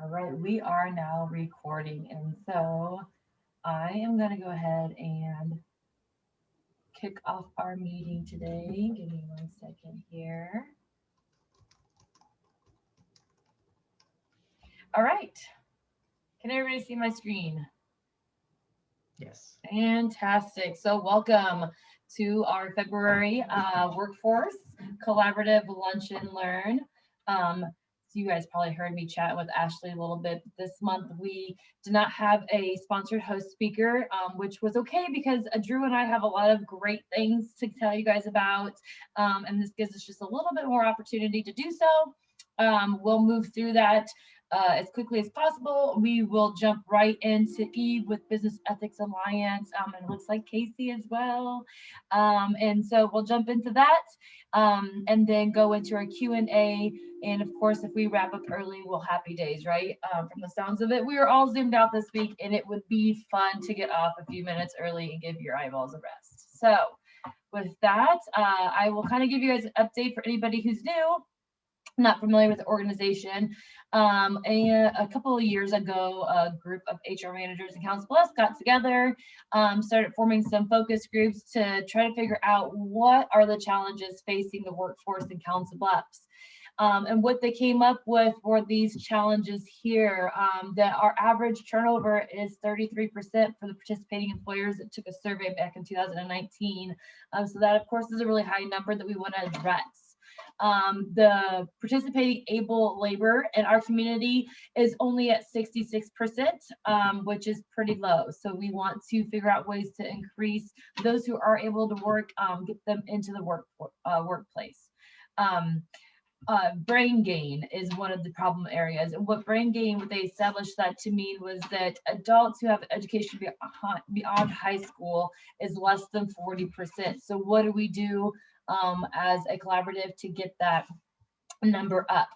All right, we are now recording, and so I am going to go ahead and kick off our meeting today. Give me 1 second here. All right, can everybody see my screen? Yes. Fantastic. So, welcome to our February Workforce Collaborative Lunch and Learn. So you guys probably heard me chat with Ashley a little bit. This month we did not have a sponsored host speaker, which was okay because Drew and I have a lot of great things to tell you guys about, and this gives us just a little bit more opportunity to do so. We'll move through that as quickly as possible. We will jump right into Eve with Business Ethics Alliance, and it looks like Casey as well. And so we'll jump into that, and then go into our Q&A. And of course, if we wrap up early, we'll happy days, right? From the sounds of it, we are all zoomed out this week, and it would be fun to get off a few minutes early and give your eyeballs a rest. So with that, I will kind of give you guys an update for anybody who's new, not familiar with the organization. And a couple of years ago, a group of HR managers and Council Plus got together, started forming some focus groups to try to figure out what are the challenges facing the workforce in Council Bluffs. And what they came up with were these challenges here, that our average turnover is 33% for the participating employers. It took a survey back in 2019. So that, of course, is a really high number that we want to address. The participating able labor in our community is only at 66%, which is pretty low. So we want to figure out ways to increase those who are able to work, get them into the workplace. Brain gain is one of the problem areas. And what brain gain, what they established that to mean was that adults who have education beyond high school is less than 40%. So what do we do as a collaborative to get that number up?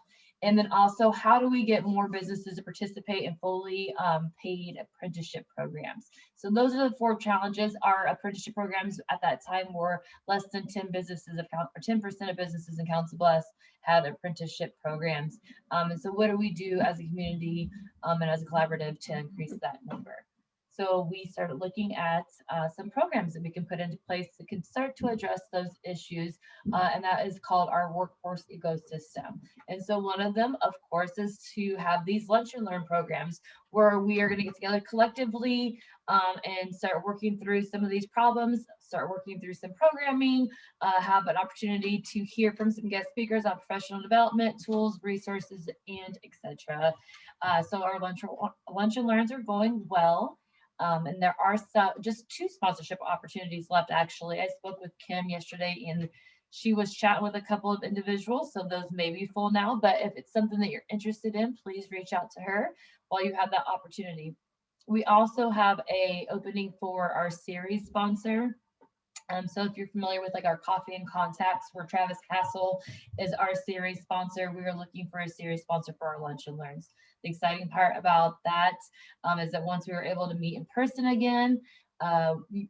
And then also, how do we get more businesses to participate in fully paid apprenticeship programs? So those are the four challenges. Our apprenticeship programs at that time were less than 10 businesses, or 10% of businesses in Council Bluffs had apprenticeship programs. And so what do we do as a community and as a collaborative to increase that number? So we started looking at some programs that we can put into place that can start to address those issues, and that is called our workforce ecosystem. And so one of them, of course, is to have these lunch and learn programs where we are going to get together collectively, and start working through some of these problems, start working through some programming, have an opportunity to hear from some guest speakers on professional development, tools, resources, and etc. So our lunch and learns are going well. And there are just two sponsorship opportunities left, actually. I spoke with Kim yesterday, and she was chatting with a couple of individuals, so those may be full now. But if it's something that you're interested in, please reach out to her while you have that opportunity. We also have a opening for our series sponsor. So if you're familiar with like our Coffee and Contacts, where Travis Castle is our series sponsor, we are looking for a series sponsor for our lunch and learns. The exciting part about that is that once we are able to meet in person again,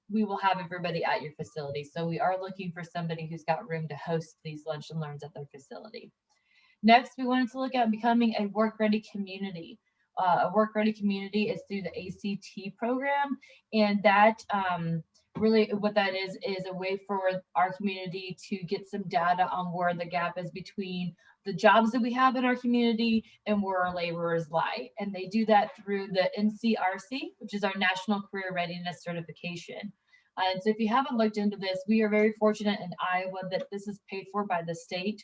we will have everybody at your facility. So we are looking for somebody who's got room to host these lunch and learns at their facility. Next, we wanted to look at becoming a work-ready community. A work-ready community is through the ACT program, and that really what that is a way for our community to get some data on where the gap is between the jobs that we have in our community and where our laborers lie. And they do that through the NCRC, which is our National Career Readiness Certification. And so if you haven't looked into this, we are very fortunate in Iowa that this is paid for by the state.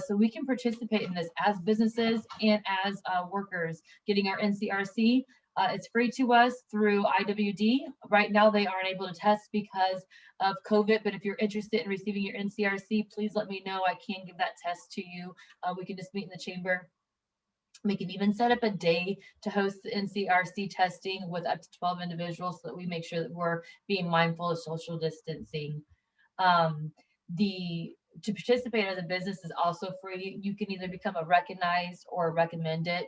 So we can participate in this as businesses and as workers getting our NCRC. It's free to us through IWD. Right now, they aren't able to test because of COVID, but if you're interested in receiving your NCRC, please let me know. I can give that test to you. We can just meet in the chamber. We can even set up a day to host the NCRC testing with up to 12 individuals so that we make sure that we're being mindful of social distancing. The To participate as a business is also free. You can either become a recognized or recommended.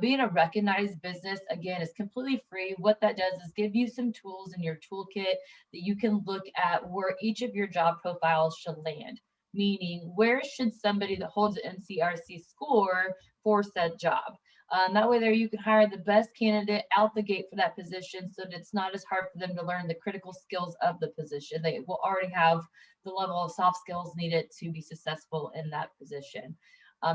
Being a recognized business, again, is completely free. What that does is give you some tools in your toolkit that you can look at where each of your job profiles should land. Meaning, where should somebody that holds an NCRC score for said job? That way there you can hire the best candidate out the gate for that position, so that it's not as hard for them to learn the critical skills of the position. They will already have the level of soft skills needed to be successful in that position.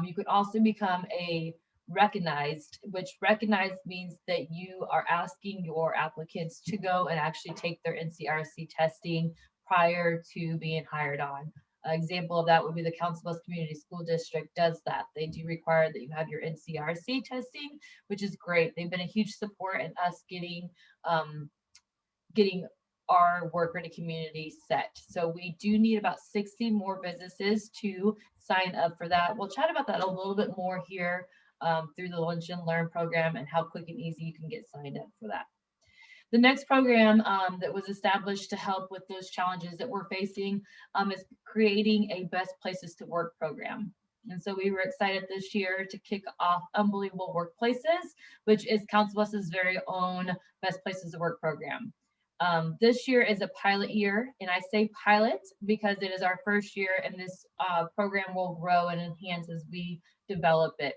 You could also become a recognized, which recognized means that you are asking your applicants to go and actually take their NCRC testing prior to being hired on. An example of that would be the Council Bluffs Community School District does that. They do require that you have your NCRC testing, which is great. They've been a huge support in us getting our work ready community set. So we do need about 60 more businesses to sign up for that. We'll chat about that a little bit more here through the Lunch and Learn program and how quick and easy you can get signed up for that. The next program that was established to help with those challenges that we're facing is creating a best places to work program. And so we were excited this year to kick off Unbelievable Workplaces, which is Council Bluffs' very own best places to work program. This year is a pilot year, and I say pilot because it is our first year, and this program will grow and enhance as we develop it.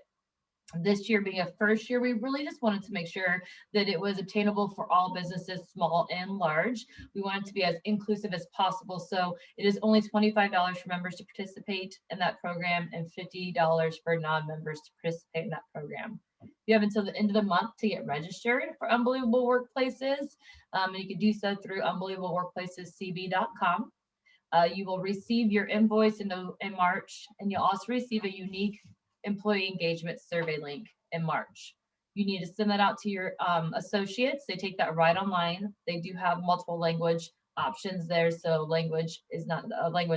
This year being a first year, we really just wanted to make sure that it was obtainable for all businesses, small and large. We wanted to be as inclusive as possible. So it is only $25 for members to participate in that program and $50 for non-members to participate in that program. You have until the end of the month to get registered for Unbelievable Workplaces. And you can do so through unbelievableworkplacescb.com. You will receive your invoice in March, and you'll also receive a unique employee engagement survey link in March. You need to send that out to your associates. They take that right online. They do have multiple language options there, so language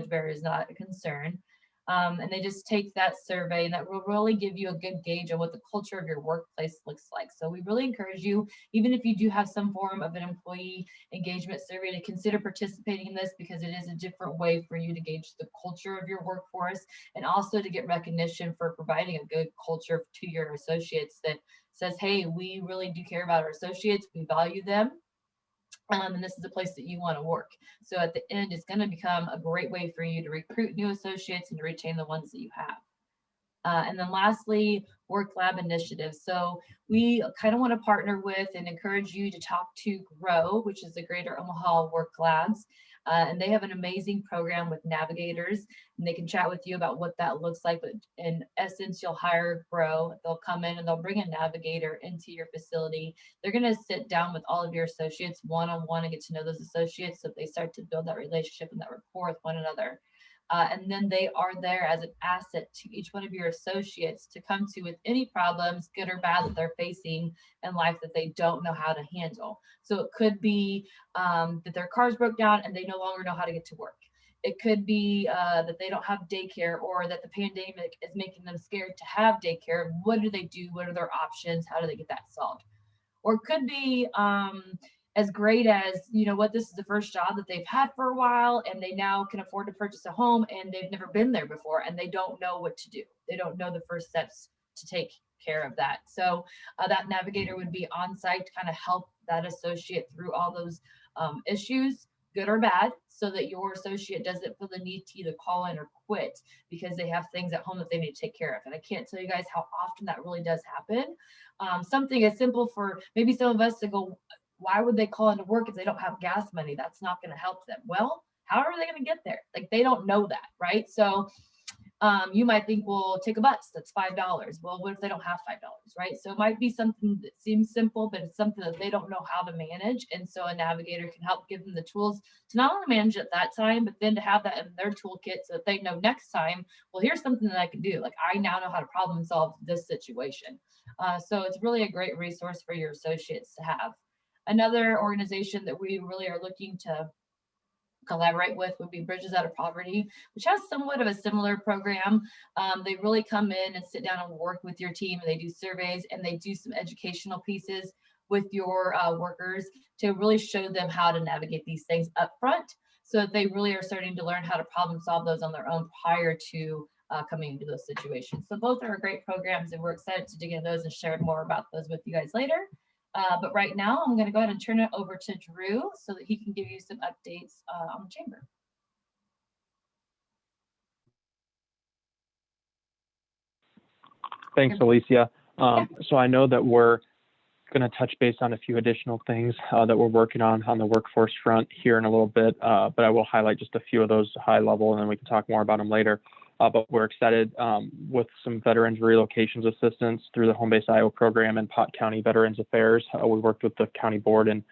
barrier is not a concern. And they just take that survey, and that will really give you a good gauge of what the culture of your workplace looks like. So we really encourage you, even if you do have some form of an employee engagement survey, to consider participating in this, because it is a different way for you to gauge the culture of your workforce, and also to get recognition for providing a good culture to your associates that says, hey, we really do care about our associates, we value them. And this is a place that you want to work. So at the end, it's going to become a great way for you to recruit new associates and to retain the ones that you have. And then lastly, work lab initiatives. So we kind of want to partner with and encourage you to talk to GROW, which is the Greater Omaha Work Labs. And they have an amazing program with navigators, and they can chat with you about what that looks like. But in essence, you'll hire GROW. They'll come in and they'll bring a navigator into your facility. They're going to sit down with all of your associates one-on-one and get to know those associates, so they start to build that relationship and that rapport with one another. And then they are there as an asset to each one of your associates to come to with any problems, good or bad, that they're facing in life that they don't know how to handle. So it could be that their cars broke down and they no longer know how to get to work. It could be that they don't have daycare, or that the pandemic is making them scared to have daycare. What do they do? What are their options? How do they get that solved? Or it could be as great as, you know what, this is the first job that they've had for a while, and they now can afford to purchase a home, and they've never been there before, and they don't know what to do. They don't know the first steps to take care of that. So that navigator would be on site to kind of help that associate through all those issues, good or bad, so that your associate doesn't feel the need to either call in or quit because they have things at home that they need to take care of. And I can't tell you guys how often that really does happen. Something as simple for maybe some of us to go, why would they call into work if they don't have gas money? That's not going to help them. Well, how are they going to get there? Like, they don't know that, right? So you might think, well, take a bus, that's $5. Well, what if they don't have $5, right? So it might be something that seems simple, but it's something that they don't know how to manage. And so a navigator can help give them the tools to not only manage at that time, but then to have that in their toolkit so that they know next time, well, here's something that I can do. Like, I now know how to problem solve this situation. So it's really a great resource for your associates to have. Another organization that we really are looking to collaborate with would be Bridges Out of Poverty, which has somewhat of a similar program. They really come in and sit down and work with your team, and they do surveys, and they do some educational pieces with your workers to really show them how to navigate these things up front, so that they really are starting to learn how to problem solve those on their own prior to coming into those situations. So both are great programs, and we're excited to dig into those and share more about those with you guys later. But right now, I'm going to go ahead and turn it over to Drew so that he can give you some updates on the chamber. Thanks, Alicia. So I know that we're going to touch base on a few additional things that we're working on the workforce front here in a little bit, but I will highlight just a few of those high level, and then we can talk more about them later. But we're excited with some veterans relocations assistance through the Home Base Iowa program and Pot County Veterans Affairs. We worked with the county board and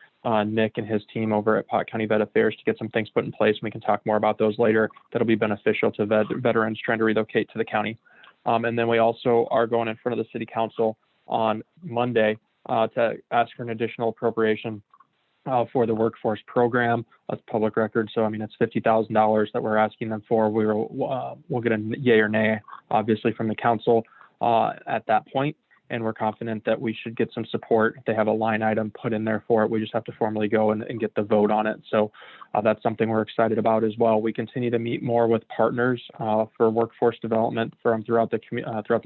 Nick and his team over at Pot County Vet Affairs to get some things put in place. We can talk more about those later. That'll be beneficial to veterans trying to relocate to the county. And then we also are going in front of the city council on Monday to ask for an additional appropriation for the workforce program. That's public record. So, I mean, it's $50,000 that we're asking them for. We'll get a yay or nay, obviously, from the council at that point. And we're confident that we should get some support. If they have a line item put in there for it, we just have to formally go and get the vote on it. So that's something we're excited about as well. We continue to meet more with partners for workforce development from throughout the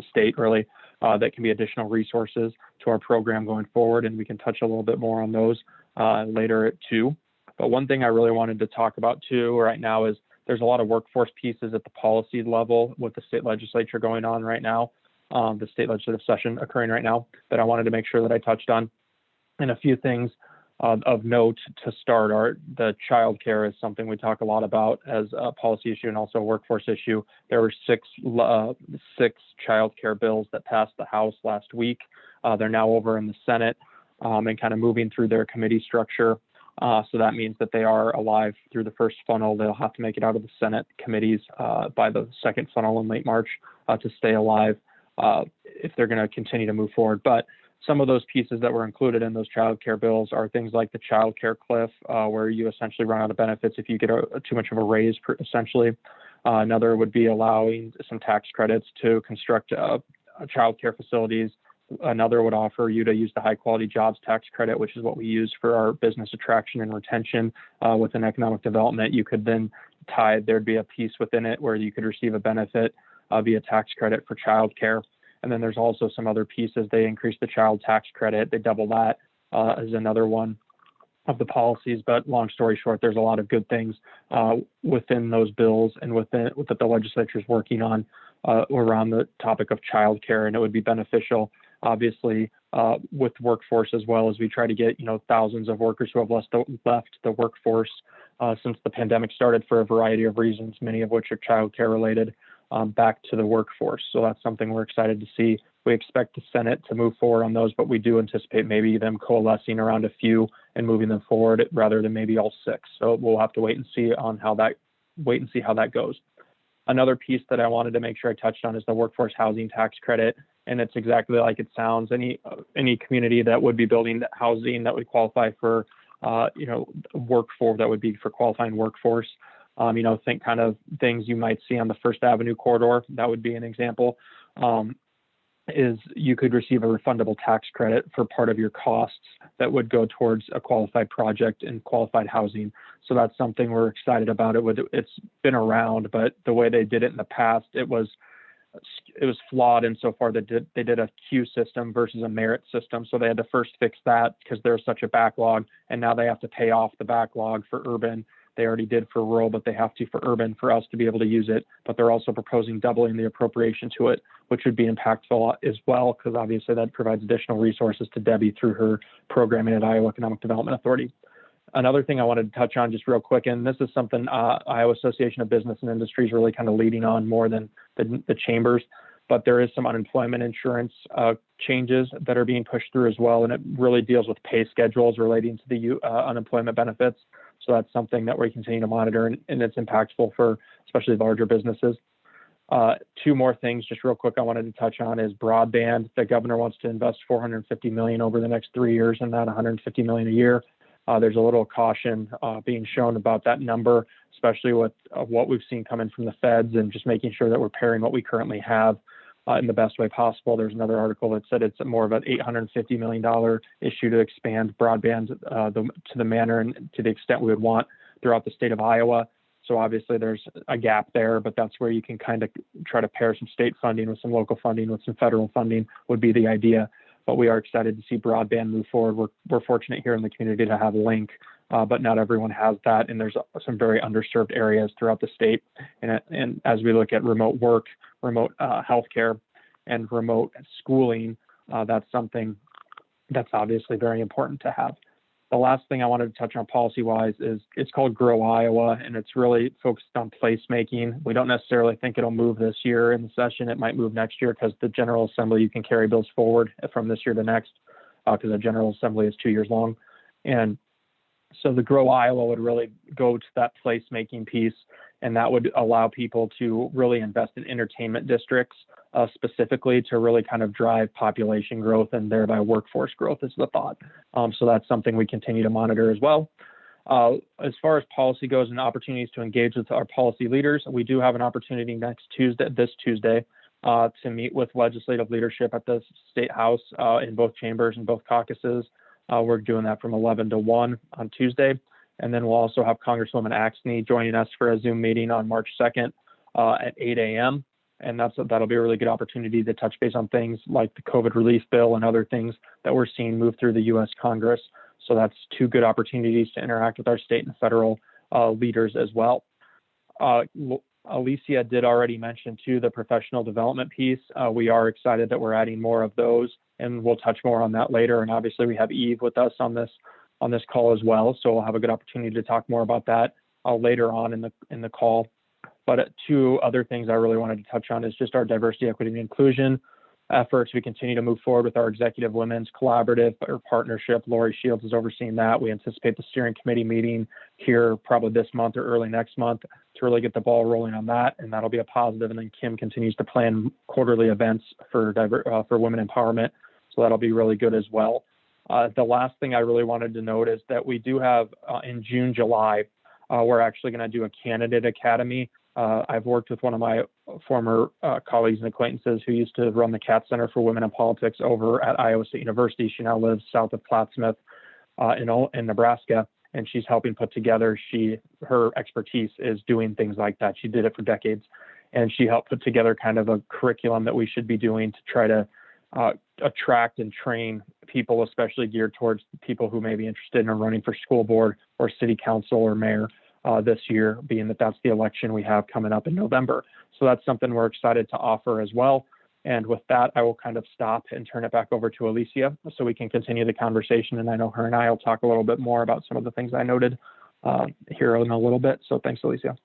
state, really, that can be additional resources to our program going forward. And we can touch a little bit more on those later too. But one thing I really wanted to talk about too right now is there's a lot of workforce pieces at the policy level with the state legislature going on right now. The state legislative session occurring right now that I wanted to make sure that I touched on. And a few things of note to start are the child care is something we talk a lot about as a policy issue and also a workforce issue. There were six child care bills that passed the House last week. They're now over in the Senate and kind of moving through their committee structure. So that means that they are alive through the first funnel. They'll have to make it out of the Senate committees by the second funnel in late March to stay alive. If they're going to continue to move forward. But some of those pieces that were included in those child care bills are things like the child care cliff, where you essentially run out of benefits if you get too much of a raise, essentially. Another would be allowing some tax credits to construct child care facilities. Another would offer you to use the high quality jobs tax credit, which is what we use for our business attraction and retention within economic development. You could then there'd be a piece within it where you could receive a benefit via tax credit for child care. And then there's also some other pieces. They increase the child tax credit. They double that as another one of the policies. But long story short, there's a lot of good things within those bills and that the legislature is working on around the topic of child care. And it would be beneficial, obviously, with workforce as well, as we try to get, thousands of workers who have left the workforce since the pandemic started for a variety of reasons, many of which are child care related. Back to the workforce. So that's something we're excited to see. We expect the Senate to move forward on those, but we do anticipate maybe them coalescing around a few and moving them forward rather than maybe all six. So we'll have to wait and see how that goes. Another piece that I wanted to make sure I touched on is the workforce housing tax credit. And it's exactly like it sounds. Any community that would be building housing that would qualify for, that would be for qualifying workforce. Think kind of things you might see on the First Avenue corridor. That would be an example. Is you could receive a refundable tax credit for part of your costs that would go towards a qualified project and qualified housing. So that's something we're excited about. It's been around, but the way they did it in the past, it was flawed insofar that they did a queue system versus a merit system. So they had to first fix that because there's such a backlog, and now they have to pay off the backlog for urban. They already did for rural, but they have to for urban for us to be able to use it. But they're also proposing doubling the appropriation to it, which would be impactful as well, because obviously that provides additional resources to Debbie through her programming at Iowa Economic Development Authority. Another thing I wanted to touch on just real quick, and this is something Iowa Association of Business and Industry is really kind of leading on more than the chambers, but there is some unemployment insurance changes that are being pushed through as well, and it really deals with pay schedules relating to the unemployment benefits. So that's something that we continue to monitor, and it's impactful for especially larger businesses. Two more things just real quick I wanted to touch on is broadband. The governor wants to invest $450 million over the next 3 years and not $150 million a year. There's a little caution being shown about that number, especially with what we've seen coming from the feds and just making sure that we're pairing what we currently have in the best way possible. There's another article that said it's more of an $850 million issue to expand broadband to the manner and to the extent we would want throughout the state of Iowa. So obviously there's a gap there, but that's where you can kind of try to pair some state funding with some local funding with some federal funding would be the idea. But we are excited to see broadband move forward. We're fortunate here in the community to have Link, but not everyone has that. And there's some very underserved areas throughout the state. And as we look at remote work, remote healthcare, and remote schooling, that's something that's obviously very important to have. The last thing I wanted to touch on policy-wise is it's called Grow Iowa, and it's really focused on placemaking. We don't necessarily think it'll move this year in the session. It might move next year because the General Assembly, you can carry bills forward from this year to next because the General Assembly is 2 years long. And so the Grow Iowa would really go to that placemaking piece, and that would allow people to really invest in entertainment districts specifically to really kind of drive population growth and thereby workforce growth is the thought. So that's something we continue to monitor as well. As far as policy goes and opportunities to engage with our policy leaders, we do have an opportunity this Tuesday, to meet with legislative leadership at the State House in both chambers and both caucuses. We're doing that from 11 to 1 on Tuesday. And then we'll also have Congresswoman Axney joining us for a Zoom meeting on March 2nd at 8 a.m. And that'll be a really good opportunity to touch base on things like the COVID relief bill and other things that we're seeing move through the U.S. Congress. So that's two good opportunities to interact with our state and federal leaders as well. Alicia did already mention too the professional development piece. We are excited that we're adding more of those, and we'll touch more on that later. And obviously we have Eve with us on this call as well, so we'll have a good opportunity to talk more about that later on in the call. But two other things I really wanted to touch on is just our diversity, equity, and inclusion efforts. We continue to move forward with our Executive Women's Collaborative or partnership. Lori Shields is overseeing that. We anticipate the steering committee meeting here probably this month or early next month to really get the ball rolling on that, and that'll be a positive. And then Kim continues to plan quarterly events for women empowerment, so that'll be really good as well. The last thing I really wanted to note is that we do have in June, July, we're actually going to do a candidate academy. I've worked with one of my former colleagues and acquaintances who used to run the CAT Center for Women in Politics over at Iowa State University. She now lives south of Plattsmouth in Nebraska, and she's helping put together, her expertise is doing things like that. She did it for decades, and she helped put together kind of a curriculum that we should be doing to try to attract and train people, especially geared towards people who may be interested in running for school board or city council or mayor this year, being that that's the election we have coming up in November. So that's something we're excited to offer as well. And with that, I will kind of stop and turn it back over to Alicia so we can continue the conversation. And I know her and I will talk a little bit more about some of the things I noted here in a little bit. So thanks, Alicia.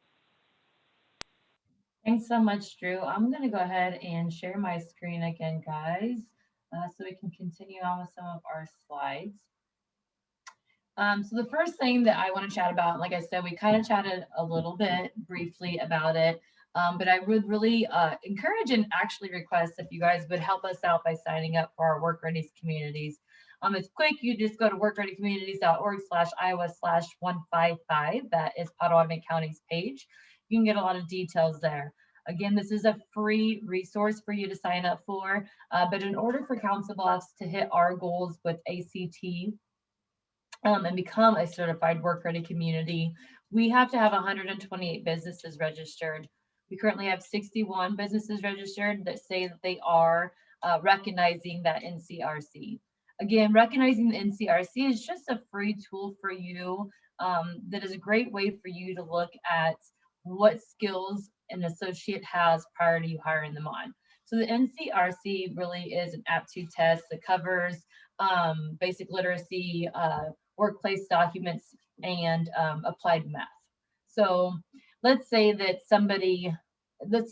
Thanks so much, Drew. I'm going to go ahead and share my screen again, guys, so we can continue on with some of our slides. So the first thing that I want to chat about, like I said, we kind of chatted a little bit briefly about it, but I would really encourage and actually request if you guys would help us out by signing up for our Work Ready communities. It's quick. You just go to workreadycommunities.org/155. That is Potawatomi County's page. You can get a lot of details there. Again, this is a free resource for you to sign up for, but in order for Council Bluffs to hit our goals with ACT and become a certified work ready community, we have to have 128 businesses registered. We currently have 61 businesses registered that say that they are recognizing that NCRC. Again, recognizing the NCRC is just a free tool for you that is a great way for you to look at what skills an associate has prior to you hiring them on. So the NCRC really is an aptitude test that covers basic literacy, workplace documents, and applied math. So let's say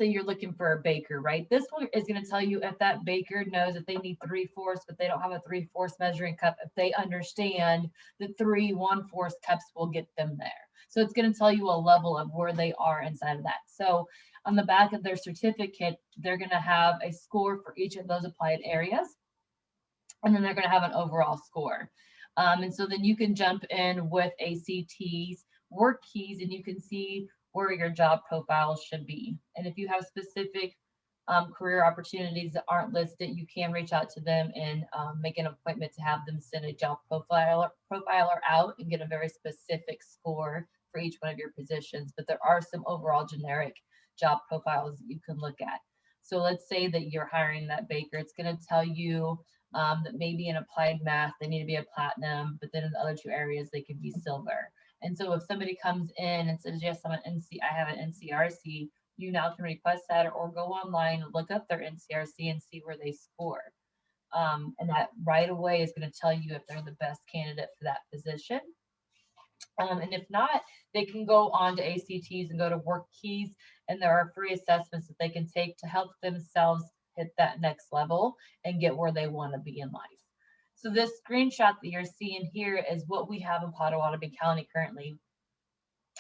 you're looking for a baker, right? This one is going to tell you if that baker knows that they need 3/4, but they don't have a 3/4 measuring cup, if they understand that 3 1/4 cups will get them there. So it's going to tell you a level of where they are inside of that. So on the back of their certificate, they're going to have a score for each of those applied areas, and then they're going to have an overall score. And so then you can jump in with ACT's work keys and you can see where your job profile should be. And if you have specific career opportunities that aren't listed, you can reach out to them and make an appointment to have them send a job profiler out and get a very specific score for each one of your positions. But there are some overall generic job profiles that you can look at. So let's say that you're hiring that baker. It's going to tell you that maybe in applied math, they need to be a platinum, but then in the other two areas, they could be silver. And so if somebody comes in and says, yes, I have an NCRC, you now can request that or go online and look up their NCRC and see where they score. And that right away is going to tell you if they're the best candidate for that position. And if not, they can go on to ACTs and go to work keys, and there are free assessments that they can take to help themselves hit that next level and get where they want to be in life. So this screenshot that you're seeing here is what we have in Pottawatomie County currently.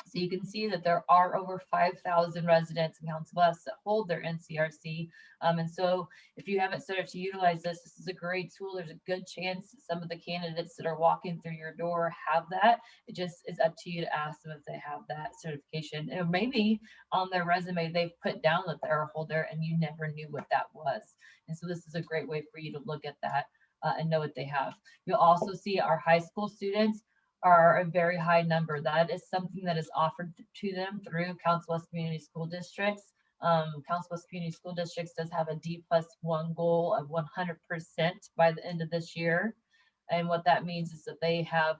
So you can see that there are over 5,000 residents in Council Bluffs that hold their NCRC. And so if you haven't started to utilize this, this is a great tool. There's a good chance that some of the candidates that are walking through your door have that. It just is up to you to ask them if they have that certification. And maybe on their resume, they've put down that they're a holder and you never knew what that was. And so this is a great way for you to look at that and know what they have. You'll also see our high school students are a very high number. That is something that is offered to them through Council Bluffs Community School Districts. Council Bluffs Community School Districts does have a D+1 goal of 100% by the end of this year. And what that means is that they have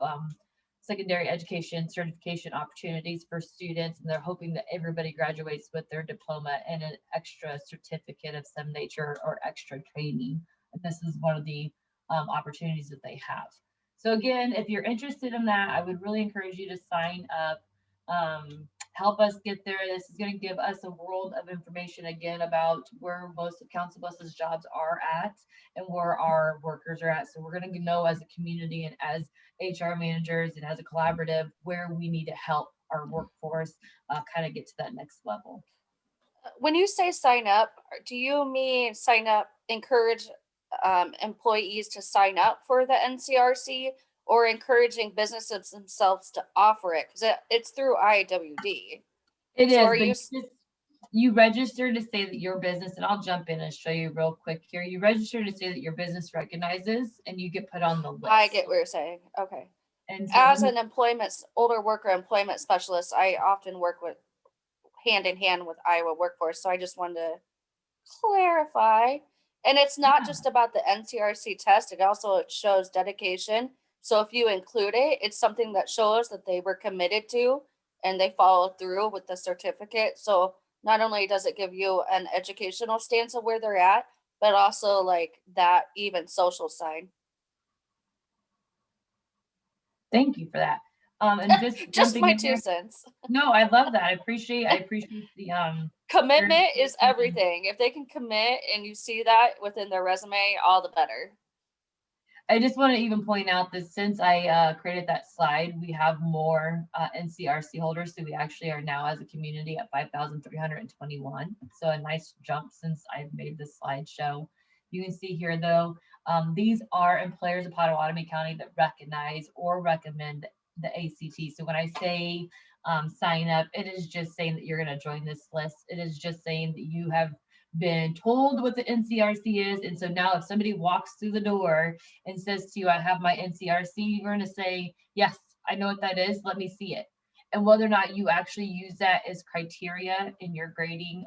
secondary education certification opportunities for students, and they're hoping that everybody graduates with their diploma and an extra certificate of some nature or extra training. And this is one of the opportunities that they have. So again, if you're interested in that, I would really encourage you to sign up. Help us get there. This is going to give us a world of information again about where most of Council Bluffs' jobs are at and where our workers are at. So we're going to know as a community and as HR managers and as a collaborative where we need to help our workforce kind of get to that next level. When you say sign up, do you mean sign up, encourage employees to sign up for the NCRC, or encouraging businesses themselves to offer it? Because it's through IWD. It So is, but you register to say that your business, and I'll jump in and show you real quick here. You register to say that your business recognizes and you get put on the list. I get what you're saying. Okay. And so As an older worker employment specialist, I often work with hand in hand with Iowa workforce. So I just wanted to clarify. And it's not just about the NCRC test, it also shows dedication. So if you include it, it's something that shows that they were committed to and they followed through with the certificate. So not only does it give you an educational stance of where they're at, but also like that even social side. Thank you for that. And just my 2 cents. No, I love that. I appreciate the commitment is everything. If they can commit and you see that within their resume, all the better. I just want to even point out that since I created that slide, we have more NCRC holders. So we actually are now as a community at 5,321. So a nice jump since I've made this slideshow. You can see here though, these are employers of Pottawatomie County that recognize or recommend the ACT. So when I say sign up, it is just saying that you're going to join this list. It is just saying that you have been told what the NCRC is. And so now if somebody walks through the door and says to you, I have my NCRC, you're going to say, yes, I know what that is. Let me see it. And whether or not you actually use that as criteria in your grading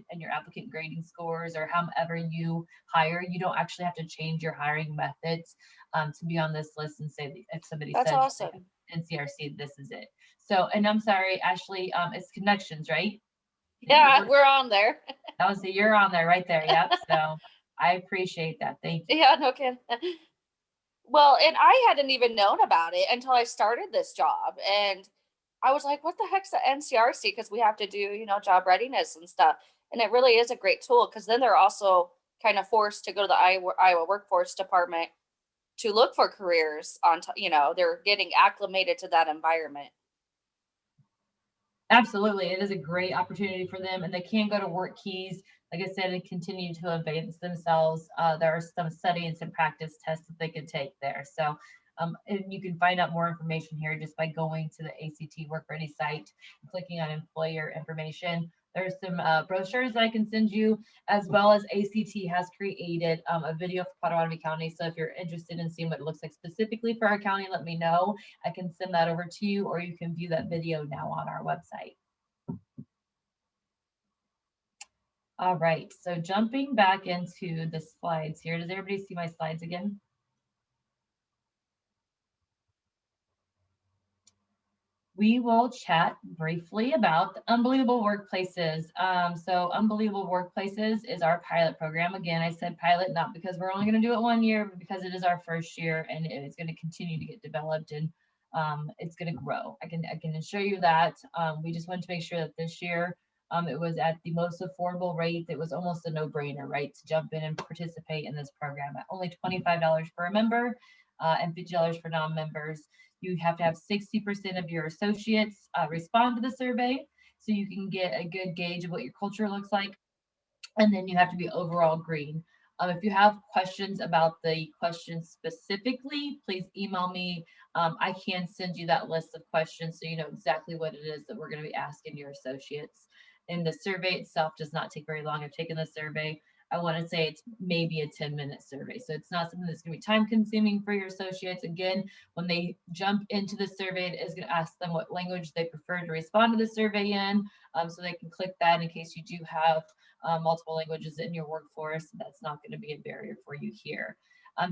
and your applicant grading scores or however you hire, you don't actually have to change your hiring methods to be on this list and say if somebody That's says awesome. NCRC, this is it. So, and I'm sorry, Ashley, it's connections, right? Yeah, we're on there. Oh, so you're on there right there. Yep. So I appreciate that. Thank you. Yeah, no kidding. Well, and I hadn't even known about it until I started this job. And I was like, what the heck's the NCRC? Because we have to do, job readiness and stuff. And it really is a great tool because then they're also kind of forced to go to the Iowa Workforce Department to look for careers on, they're getting acclimated to that environment. Absolutely. It is a great opportunity for them, and they can go to work keys, like I said, and continue to advance themselves. There are some study and some practice tests that they could take there. So and you can find out more information here just by going to the ACT Work Ready site, clicking on employer information. There's some brochures that I can send you, as well as ACT has created a video for Pottawatomie County. So if you're interested in seeing what it looks like specifically for our county, let me know. I can send that over to you, or you can view that video now on our website. All right, so jumping back into the slides here. Does everybody see my slides again? we will chat briefly about the Unbelievable Workplaces. So Unbelievable Workplaces is our pilot program. Again, I said pilot not because we're only going to do it 1 year, but because it is our first year and it's going to continue to get developed and it's going to grow. I can assure you that. We just wanted to make sure that this year it was at the most affordable rate. It was almost a no-brainer, right, to jump in and participate in this program at only $25 for a member and $50 for non-members. You have to have 60% of your associates respond to the survey so you can get a good gauge of what your culture looks like. And then you have to be overall green. If you have questions about the questions specifically, please email me. I can send you that list of questions so you know exactly what it is that we're going to be asking your associates. And the survey itself does not take very long. I've taken the survey. I want to say it's maybe a 10-minute survey. So it's not something that's going to be time consuming for your associates. Again, when they jump into the survey, it is going to ask them what language they prefer to respond to the survey in. So they can click that in case you do have multiple languages in your workforce. That's not going to be a barrier for you here.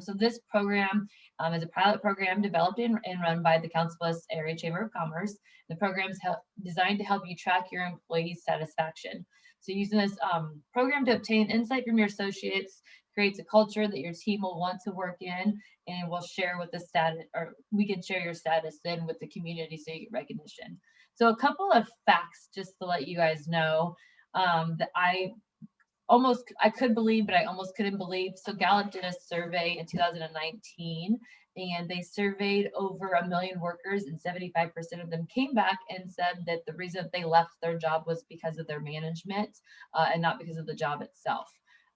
So this program is a pilot program developed and run by the Council Bluffs Area Chamber of Commerce. The program is designed to help you track your employees' satisfaction. So using this program to obtain insight from your associates creates a culture that your team will want to work in and will share with the status, or we can share your status then with the community so you get recognition. So a couple of facts just to let you guys know that I could believe, but I almost couldn't believe. So Gallup did a survey in 2019 and they surveyed over 1 million workers and 75% of them came back and said that the reason they left their job was because of their management and not because of the job itself.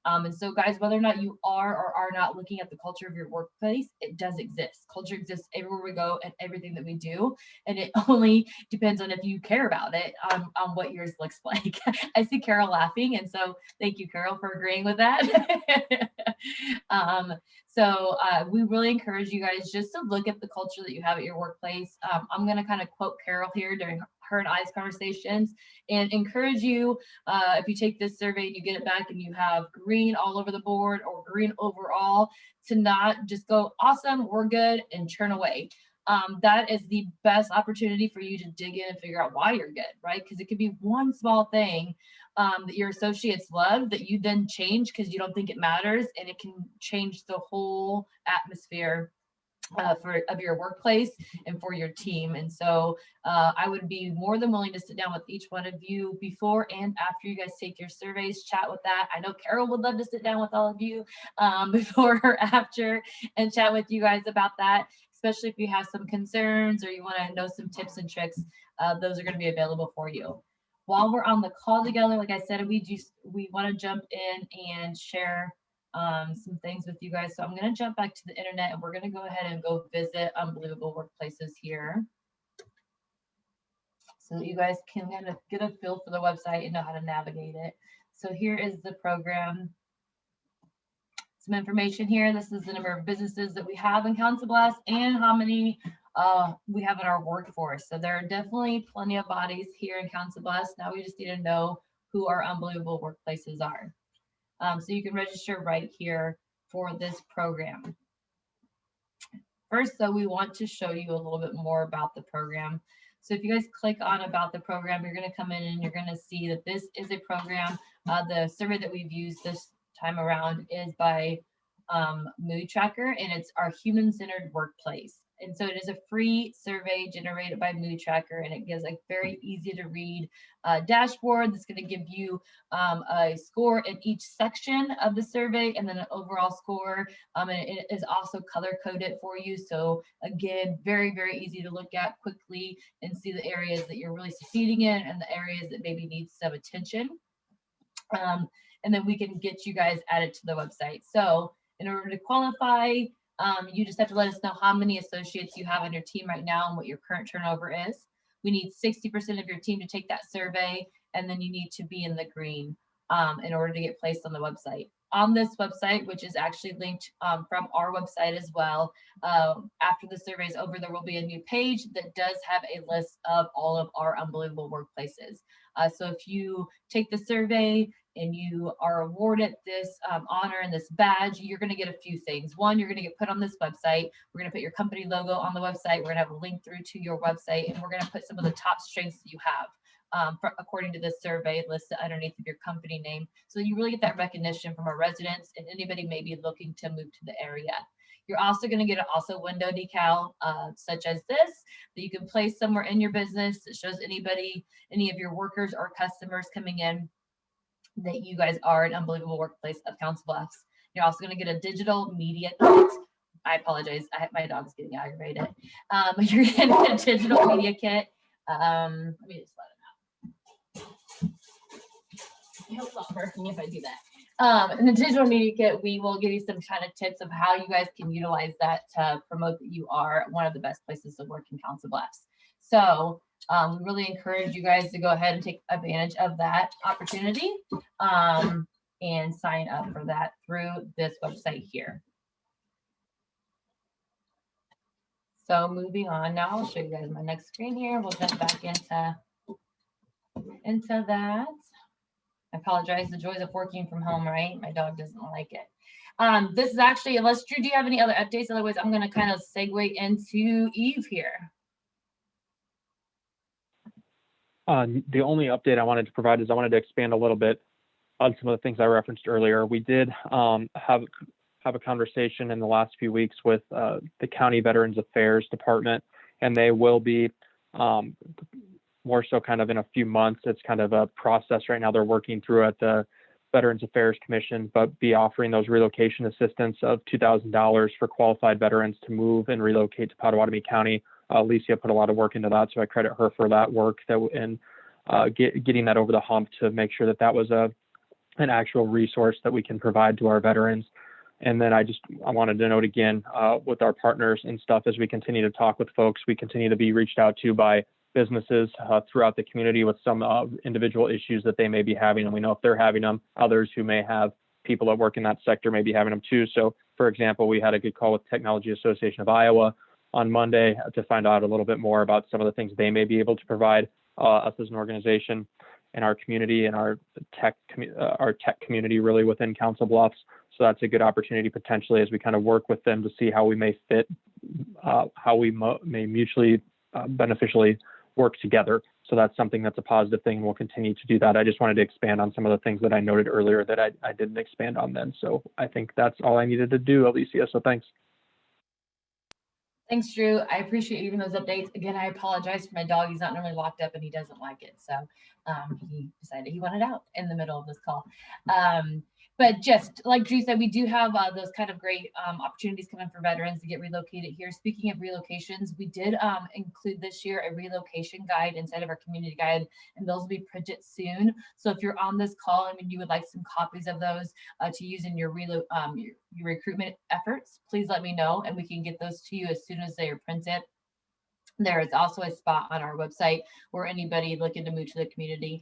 And so guys, whether or not you are or are not looking at the culture of your workplace, it does exist. Culture exists everywhere we go and everything that we do. And it only depends on if you care about it, on what yours looks like. I see Carol laughing. And so thank you, Carol, for agreeing with that. We really encourage you guys just to look at the culture that you have at your workplace. I'm going to kind of quote Carol here during her and I's conversations and encourage you, if you take this survey and you get it back and you have green all over the board or green overall, to not just go, awesome, we're good, and churn away. That is the best opportunity for you to dig in and figure out why you're good, right? Because it could be one small thing that your associates love that you then change because you don't think it matters, and it can change the whole atmosphere of your workplace and for your team. And so I would be more than willing to sit down with each one of you before and after you guys take your surveys, chat with that. I know Carol would love to sit down with all of you before or after and chat with you guys about that, especially if you have some concerns or you want to know some tips and tricks. Those are going to be available for you. While we're on the call together, like I said, we want to jump in and share some things with you guys. So I'm going to jump back to the internet and we're going to go ahead and go visit Unbelievable Workplaces here. So that you guys can kind of get a feel for the website and know how to navigate it. So here is the program. Some information here. This is the number of businesses that we have in Council Bluffs and how many we have in our workforce. So there are definitely plenty of bodies here in Council Bluffs. Now we just need to know who our Unbelievable Workplaces are. So you can register right here for this program. First, though, we want to show you a little bit more about the program. So if you guys click on about the program, you're going to come in and you're going to see that this is a program. The survey that we've used this time around is by Mood Tracker, and it's our human-centered workplace. And so it is a free survey generated by Mood Tracker, and it gives a very easy to read dashboard that's going to give you a score in each section of the survey and then an overall score. And it is also color coded for you. So again, very, very easy to look at quickly and see the areas that you're really succeeding in and the areas that maybe need some attention. And then we can get you guys added to the website. So in order to qualify, you just have to let us know how many associates you have on your team right now and what your current turnover is. We need 60% of your team to take that survey, and then you need to be in the green in order to get placed on the website. On this website, which is actually linked from our website as well, after the survey is over, there will be a new page that does have a list of all of our Unbelievable Workplaces. So if you take the survey, and you are awarded this honor and this badge, you're going to get a few things. One, you're going to get put on this website. We're going to put your company logo on the website. We're going to have a link through to your website, and we're going to put some of the top strengths that you have according to this survey listed underneath of your company name. So you really get that recognition from our residents and anybody maybe looking to move to the area. You're also going to get an window decal such as this that you can place somewhere in your business that shows anybody, any of your workers or customers coming in, that you guys are an unbelievable workplace of Council Bluffs. You're also going to get a digital media kit. I apologize. My dog's getting aggravated. You're going to get a digital media kit. Let me just let him out. He'll stop barking if I do that. In the digital media kit, we will give you some kind of tips of how you guys can utilize that to promote that you are one of the best places to work in Council Bluffs. So we really encourage you guys to go ahead and take advantage of that opportunity and sign up for that through this website here. So moving on, now I'll show you guys my next screen here. We'll jump back into that. I apologize, the joys of working from home, right? My dog doesn't like it. This is actually, unless Drew, do you have any other updates? Otherwise, I'm going to kind of segue into Eve here. The only update I wanted to provide is I wanted to expand a little bit on some of the things I referenced earlier. We did have a conversation in the last few weeks with the County Veterans Affairs Department, and they will be more so kind of in a few months. It's kind of a process right now they're working through at the Veterans Affairs Commission, but be offering those relocation assistance of $2,000 for qualified veterans to move and relocate to Pottawatomie County. Alicia put a lot of work into that, so I credit her for that work and getting that over the hump to make sure that was an actual resource that we can provide to our veterans. And then I wanted to note again with our partners and stuff, as we continue to talk with folks, we continue to be reached out to by businesses throughout the community with some individual issues that they may be having. And we know if they're having them, others who may have people that work in that sector may be having them too. So for example, we had a good call with Technology Association of Iowa on Monday to find out a little bit more about some of the things they may be able to provide us as an organization in our community and our tech community really within Council Bluffs. So that's a good opportunity potentially as we kind of work with them to see how we may fit, how we may mutually beneficially work together. So that's something that's a positive thing, and we'll continue to do that. I just wanted to expand on some of the things that I noted earlier that I didn't expand on then. So I think that's all I needed to do, Alicia. So thanks. Thanks, Drew. I appreciate you giving those updates. Again, I apologize for my dog. He's not normally locked up and he doesn't like it. So he decided he wanted out in the middle of this call. But just like Drew said, we do have those kind of great opportunities coming for veterans to get relocated here. Speaking of relocations, we did include this year a relocation guide inside of our community guide, and those will be printed soon. So if you're on this call and you would like some copies of those to use in your recruitment efforts, please let me know and we can get those to you as soon as they are printed. There is also a spot on our website where anybody looking to move to the community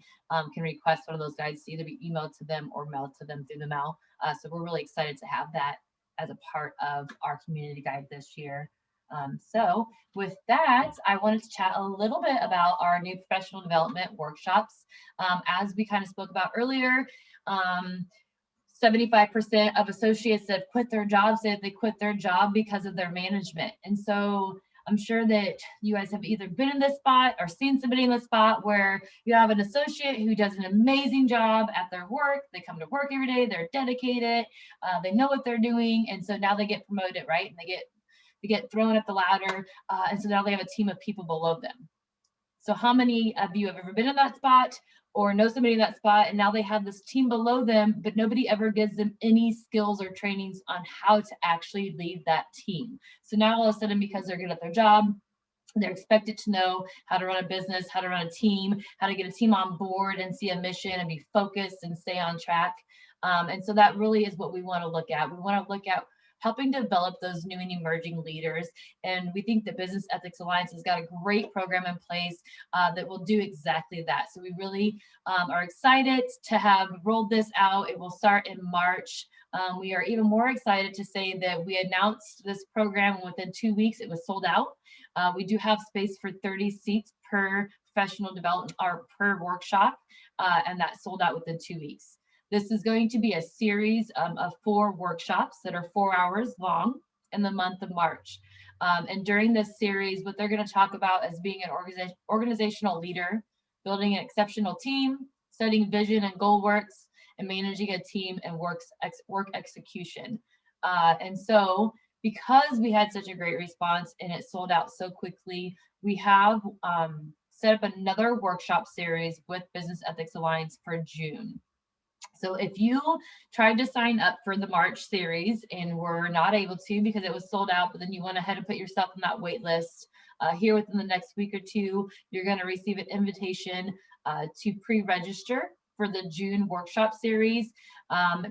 can request one of those guides to either be emailed to them or mailed to them through the mail. So we're really excited to have that as a part of our community guide this year. So with that, I wanted to chat a little bit about our new professional development workshops. As we kind of spoke about earlier, 75% of associates that quit their jobs said they quit their job because of their management. And so I'm sure that you guys have either been in this spot or seen somebody in this spot where you have an associate who does an amazing job at their work. They come to work every day, they're dedicated, they know what they're doing. And so now they get promoted, right? And they get thrown up the ladder. And so now they have a team of people below them. So how many of you have ever been in that spot or know somebody in that spot and now they have this team below them, but nobody ever gives them any skills or trainings on how to actually lead that team? So now all of a sudden, because they're good at their job, they're expected to know how to run a business, how to run a team, how to get a team on board and see a mission and be focused and stay on track. And so that really is what we want to look at. We want to look at helping develop those new and emerging leaders. And we think the Business Ethics Alliance has got a great program in place that will do exactly that. So we really are excited to have rolled this out. It will start in March. We are even more excited to say that we announced this program and within 2 weeks it was sold out. We do have space for 30 seats per professional development or per workshop, and that sold out within 2 weeks. This is going to be a series of 4 workshops that are 4 hours long in the month of March. And during this series, what they're going to talk about is being an organizational leader, building an exceptional team, setting vision and goal works, and managing a team and work execution. And so because we had such a great response and it sold out so quickly, we have set up another workshop series with Business Ethics Alliance for June. So if you tried to sign up for the March series and were not able to because it was sold out, but then you went ahead and put yourself on that wait list, here within the next week or two, you're going to receive an invitation to pre-register for the June workshop series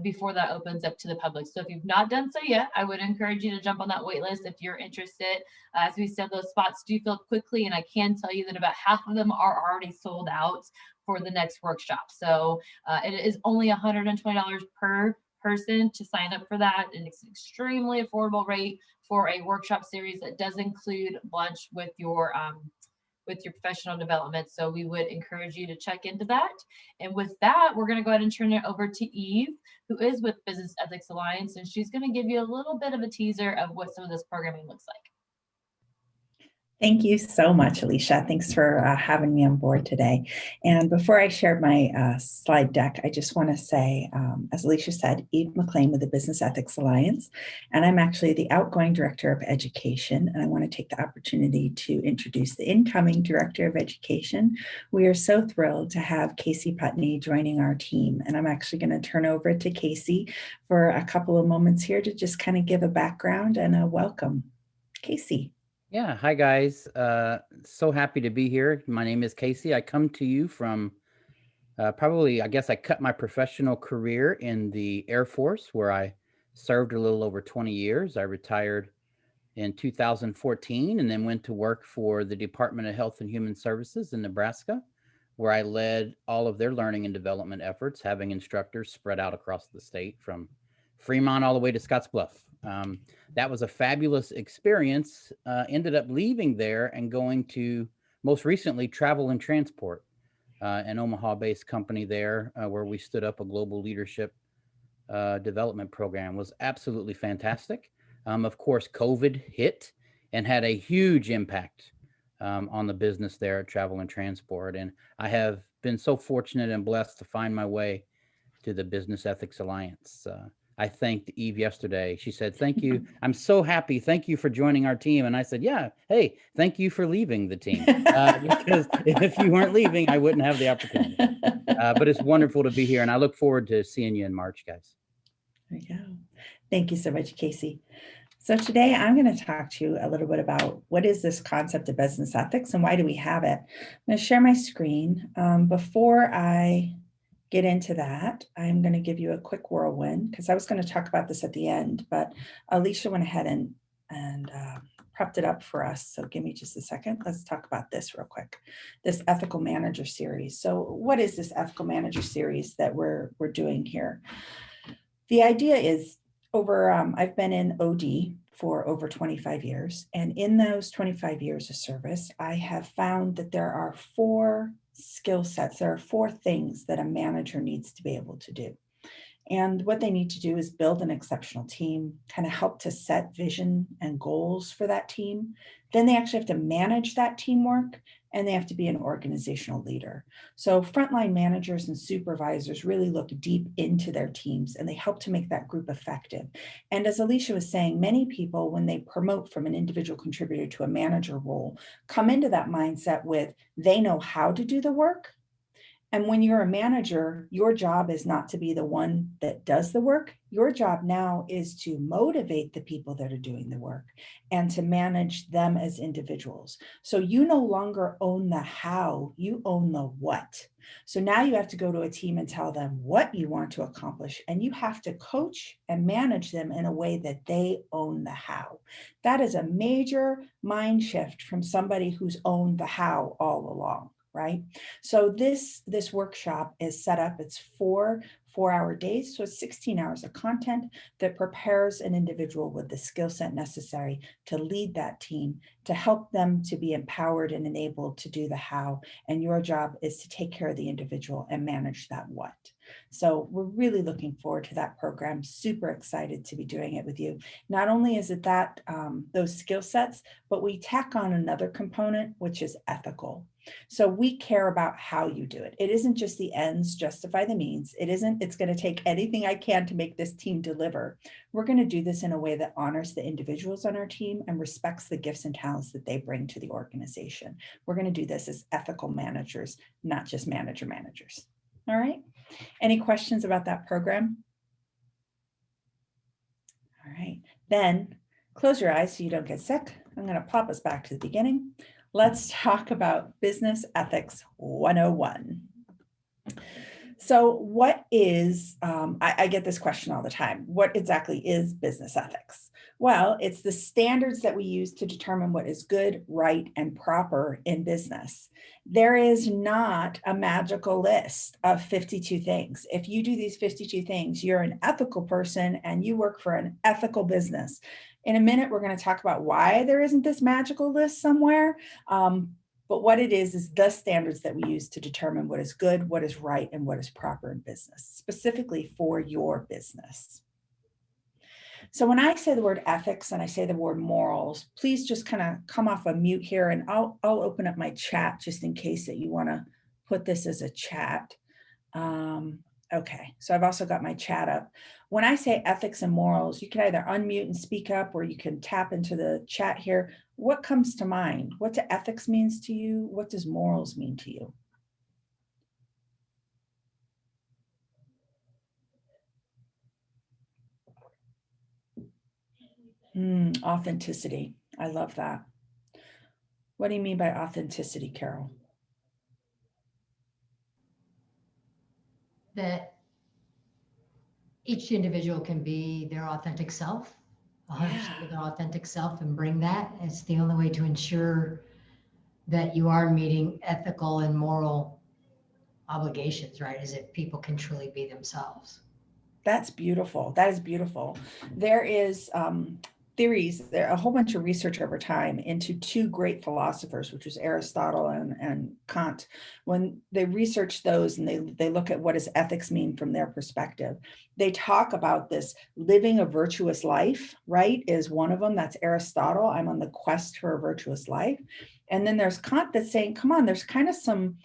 before that opens up to the public. So if you've not done so yet, I would encourage you to jump on that wait list if you're interested. As we said, those spots do fill quickly, and I can tell you that about half of them are already sold out for the next workshop. So it is only $120 per person to sign up for that, and it's an extremely affordable rate for a workshop series that does include lunch with your professional development. So we would encourage you to check into that. And with that, we're going to go ahead and turn it over to Eve, who is with Business Ethics Alliance, and she's going to give you a little bit of a teaser of what some of this programming looks like. Thank you so much, Alicia. Thanks for having me on board today. And before I share my slide deck, I just want to say, as Alicia said, Eve McLean with the Business Ethics Alliance, and I'm actually the outgoing Director of Education. And I want to take the opportunity to introduce the incoming Director of Education. We are so thrilled to have Casey Putney joining our team. And I'm actually going to turn over to Casey for a couple of moments here to just kind of give a background and a welcome. Casey. Yeah, hi guys. So happy to be here. My name is Casey. I come to you from probably, I guess I cut my professional career in the Air Force, where I served a little over 20 years. I retired in 2014 and then went to work for the Department of Health and Human Services in Nebraska, where I led all of their learning and development efforts, having instructors spread out across the state from Fremont all the way to Scottsbluff. That was a fabulous experience. Ended up leaving there and going to, most recently, Travel and Transport, an Omaha-based company there, where we stood up a global leadership development program. Was absolutely fantastic. Of course, COVID hit and had a huge impact on the business there at Travel and Transport. And I have been so fortunate and blessed to find my way to the Business Ethics Alliance. I thanked Eve yesterday. She said, "Thank you. I'm so happy. Thank you for joining our team." And I said, "Yeah, hey, thank you for leaving the team." Because if you weren't leaving, I wouldn't have the opportunity. But it's wonderful to be here. And I look forward to seeing you in March, guys. There you go. Thank you so much, Casey. So today I'm going to talk to you a little bit about what is this concept of business ethics and why do we have it. I'm going to share my screen. Before I get into that, I'm going to give you a quick whirlwind because I was going to talk about this at the end, but Alicia went ahead and prepped it up for us. So give me just a second. Let's talk about this real quick. This Ethical Manager series. So what is this Ethical Manager series that we're doing here? The idea is I've been in OD for over 25 years. And in those 25 years of service, I have found that there are 4 skill sets. There are 4 things that a manager needs to be able to do. And what they need to do is build an exceptional team, kind of help to set vision and goals for that team. Then they actually have to manage that teamwork, and they have to be an organizational leader. So frontline managers and supervisors really look deep into their teams, and they help to make that group effective. And as Alicia was saying, many people, when they promote from an individual contributor to a manager role, come into that mindset with they know how to do the work. And when you're a manager, your job is not to be the one that does the work. Your job now is to motivate the people that are doing the work and to manage them as individuals. So you no longer own the how, you own the what. So now you have to go to a team and tell them what you want to accomplish, and you have to coach and manage them in a way that they own the how. That is a major mind shift from somebody who's owned the how all along. Right? So this workshop is set up, it's 4-hour days. So it's 16 hours of content that prepares an individual with the skill set necessary to lead that team, to help them to be empowered and enabled to do the how. And your job is to take care of the individual and manage that what. So we're really looking forward to that program. Super excited to be doing it with you. Not only is it that those skill sets, but we tack on another component, which is ethical. So we care about how you do it. It isn't just the ends justify the means. It's going to take anything I can to make this team deliver. We're going to do this in a way that honors the individuals on our team and respects the gifts and talents that they bring to the organization. We're going to do this as ethical managers, not just managers. All right. Any questions about that program? All right. Then close your eyes so you don't get sick. I'm going to pop us back to the beginning. Let's talk about Business Ethics 101. So what is, I get this question all the time, what exactly is business ethics? Well, it's the standards that we use to determine what is good, right, and proper in business. There is not a magical list of 52 things. If you do these 52 things, you're an ethical person and you work for an ethical business. In a minute, we're going to talk about why there isn't this magical list somewhere. But what it is the standards that we use to determine what is good, what is right, and what is proper in business, specifically for your business. So when I say the word ethics and I say the word morals, please just kind of come off a mute here, and I'll open up my chat just in case that you want to put this as a chat. Okay, so I've also got my chat up. When I say ethics and morals, you can either unmute and speak up, or you can tap into the chat here. What comes to mind? What do ethics means to you? What does morals mean to you? Authenticity. I love that. What do you mean by authenticity, Carol? That each individual can be their authentic self, 100% of their authentic self, and bring that. It's the only way to ensure that you are meeting ethical and moral obligations, right? Is if people can truly be themselves. That's beautiful. That is beautiful. There is theories, there a whole bunch of research over time into two great philosophers, which was Aristotle and Kant. When they research those and they look at what does ethics mean from their perspective, they talk about this living a virtuous life, right, is one of them. That's Aristotle. I'm on the quest for a virtuous life. And then there's Kant that's saying, come on, there's kind of some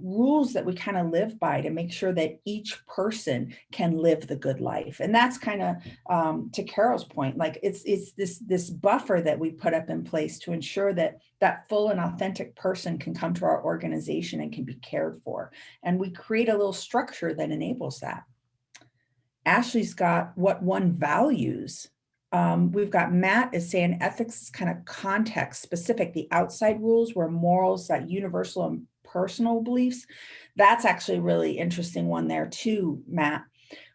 rules that we kind of live by to make sure that each person can live the good life. And that's kind of, to Carol's point, like it's this buffer that we put up in place to ensure that that full and authentic person can come to our organization and can be cared for. And we create a little structure that enables that. Ashley's got what one values. We've got Matt is saying ethics is kind of context specific, the outside rules, where morals, that universal and personal beliefs. That's actually a really interesting one there too, Matt.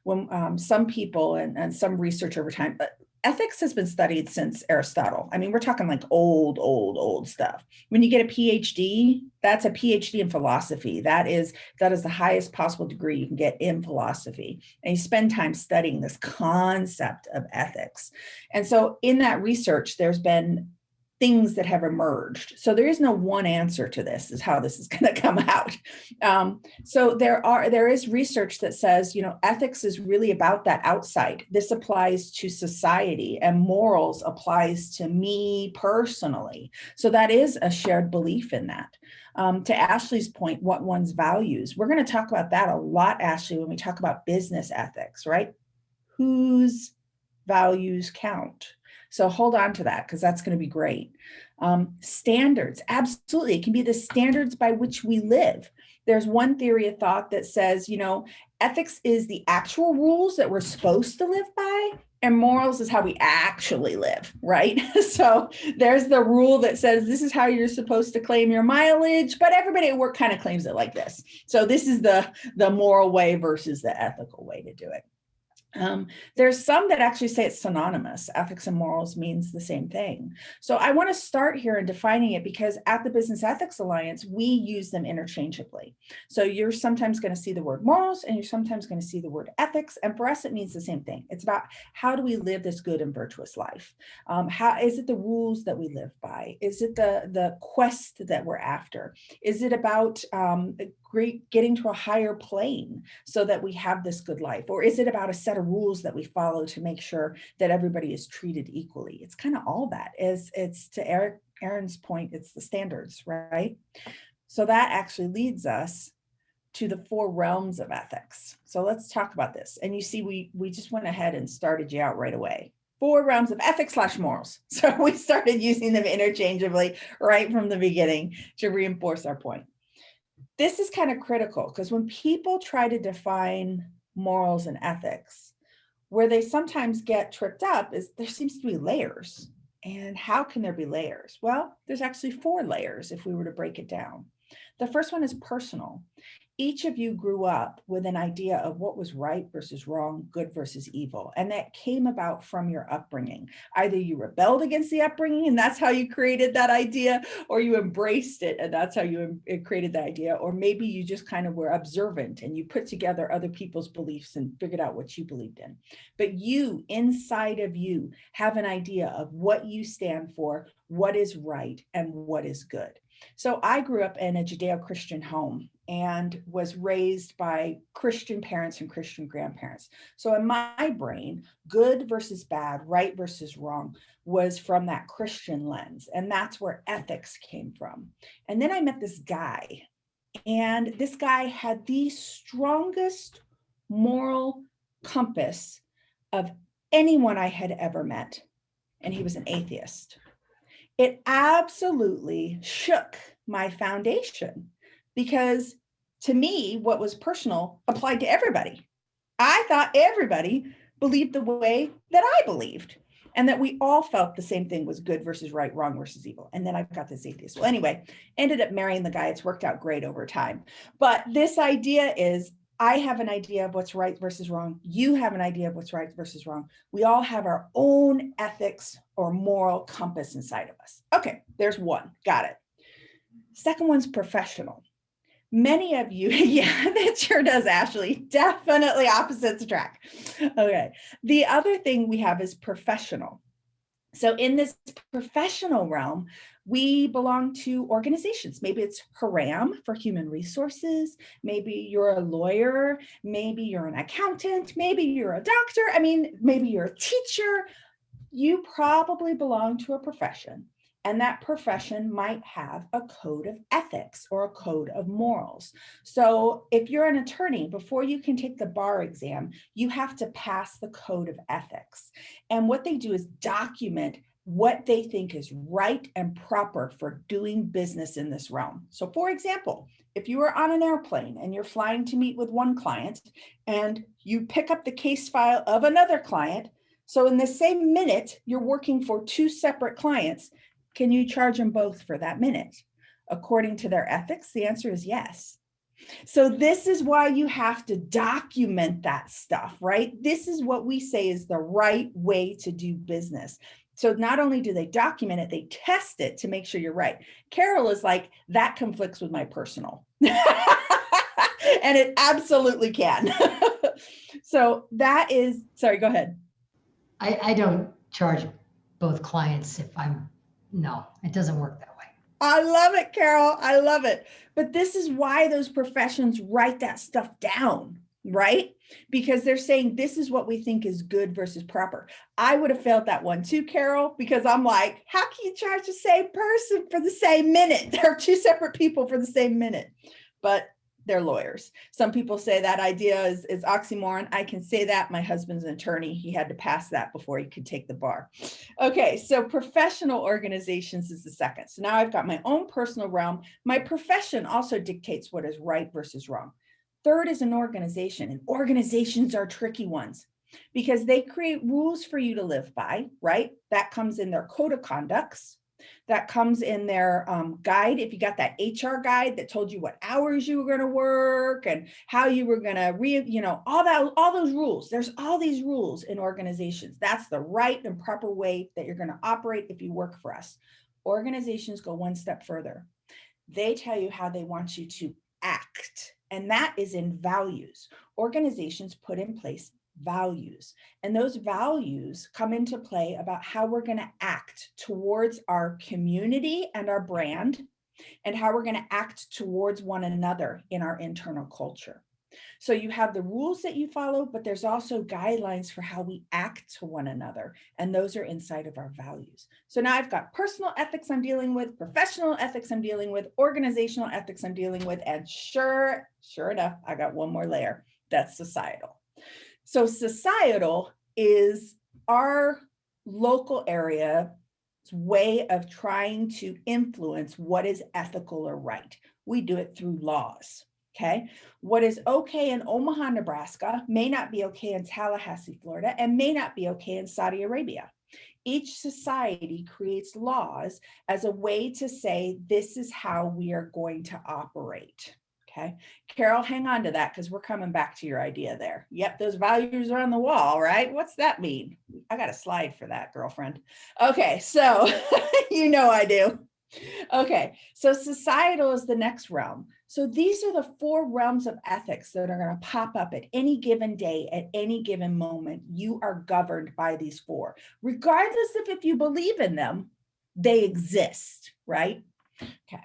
When some people and some research over time, but ethics has been studied since Aristotle. I mean, we're talking like old stuff. When you get a PhD, that's a PhD in philosophy. That is the highest possible degree you can get in philosophy. And you spend time studying this concept of ethics. And so in that research, there's been things that have emerged. So there is no one answer to this, is how this is going to come out. So there is research that says, ethics is really about that outside. This applies to society, and morals applies to me personally. So that is a shared belief in that. To Ashley's point, what one's values. We're going to talk about that a lot, Ashley, when we talk about business ethics, right? Whose values count? So hold on to that, because that's going to be great. Standards, absolutely. It can be the standards by which we live. There's one theory of thought that says, ethics is the actual rules that we're supposed to live by, and morals is how we actually live, right? So there's the rule that says this is how you're supposed to claim your mileage, but everybody at work kind of claims it like this. So this is the moral way versus the ethical way to do it. There's some that actually say it's synonymous. Ethics and morals means the same thing. So I want to start here in defining it because at the Business Ethics Alliance, we use them interchangeably. So you're sometimes going to see the word morals and you're sometimes going to see the word ethics. And for us, it means the same thing. It's about how do we live this good and virtuous life? How is it the rules that we live by? Is it the quest that we're after? Is it about getting to a higher plane so that we have this good life? Or is it about a set of rules that we follow to make sure that everybody is treated equally? It's kind of all that. It's to Aaron's point, it's the standards, right? So that actually leads us to the 4 realms of ethics. So let's talk about this. And you see, we just went ahead and started you out right away. 4 realms of ethics / morals. So we started using them interchangeably right from the beginning to reinforce our point. This is kind of critical because when people try to define morals and ethics, where they sometimes get tripped up is there seems to be layers. And how can there be layers? Well, there's actually 4 layers if we were to break it down. The first one is personal. Each of you grew up with an idea of what was right versus wrong, good versus evil. And that came about from your upbringing. Either you rebelled against the upbringing and that's how you created that idea, or you embraced it and that's how you created the idea. Or maybe you just kind of were observant and you put together other people's beliefs and figured out what you believed in. But you, inside of you, have an idea of what you stand for, what is right, and what is good. So I grew up in a Judeo-Christian home and was raised by Christian parents and Christian grandparents. So in my brain, good versus bad, right versus wrong was from that Christian lens. And that's where ethics came from. And then I met this guy, and this guy had the strongest moral compass of anyone I had ever met. And he was an atheist. It absolutely shook my foundation because to me, what was personal applied to everybody. I thought everybody believed the way that I believed and that we all felt the same thing was good versus right, wrong versus evil. And then I got this atheist. Well, anyway, ended up marrying the guy. It's worked out great over time. But this idea is I have an idea of what's right versus wrong. You have an idea of what's right versus wrong. We all have our own ethics or moral compass inside of us. Okay, there's one. Got it. Second one's professional. Many of you, yeah, that sure does, Ashley. Definitely opposites attract. Okay. The other thing we have is professional. So in this professional realm, we belong to organizations. Maybe it's HRAM for human resources. Maybe you're a lawyer. Maybe you're an accountant. Maybe you're a doctor. I mean, maybe you're a teacher. You probably belong to a profession. And that profession might have a code of ethics or a code of morals. So if you're an attorney, before you can take the bar exam, you have to pass the code of ethics. And what they do is document what they think is right and proper for doing business in this realm. So for example, if you are on an airplane and you're flying to meet with one client and you pick up the case file of another client, so in the same minute, you're working for 2 separate clients, can you charge them both for that minute? According to their ethics, the answer is yes. So this is why you have to document that stuff, right? This is what we say is the right way to do business. So not only do they document it, they test it to make sure you're right. Carol is like, that conflicts with my personal. And it absolutely can. So that is, sorry, go ahead. I don't charge both clients if no, it doesn't work that way. I love it, Carol. I love it. But this is why those professions write that stuff down, right? Because they're saying this is what we think is good versus proper. I would have felt that one too, Carol, because I'm like, how can you charge the same person for the same minute? There are 2 separate people for the same minute, but they're lawyers. Some people say that idea is oxymoron. I can say that. My husband's an attorney. He had to pass that before he could take the bar. Okay, so professional organizations is the second. So now I've got my own personal realm. My profession also dictates what is right versus wrong. Third is an organization, and organizations are tricky ones because they create rules for you to live by, right? That comes in their code of conducts. That comes in their guide. If you got that HR guide that told you what hours you were going to work and how you were going to all those rules. There's all these rules in organizations. That's the right and proper way that you're going to operate if you work for us. Organizations go one step further. They tell you how they want you to act, and that is in values. Organizations put in place values, and those values come into play about how we're going to act towards our community and our brand, and how we're going to act towards one another in our internal culture. So you have the rules that you follow, but there's also guidelines for how we act to one another. And those are inside of our values. So now I've got personal ethics I'm dealing with, professional ethics I'm dealing with, organizational ethics I'm dealing with, and sure enough, I got one more layer. That's societal. So societal is our local area's way of trying to influence what is ethical or right. We do it through laws. Okay, what is okay in Omaha, Nebraska may not be okay in Tallahassee, Florida, and may not be okay in Saudi Arabia. Each society creates laws as a way to say, this is how we are going to operate. Okay, Carol, hang on to that because we're coming back to your idea there. Yep, those values are on the wall, right? What's that mean? I got a slide for that, girlfriend. Okay, so you know I do. Okay, so societal is the next realm. So these are the 4 realms of ethics that are going to pop up at any given day, at any given moment. You are governed by these 4. Regardless of if you believe in them, they exist, right? Okay,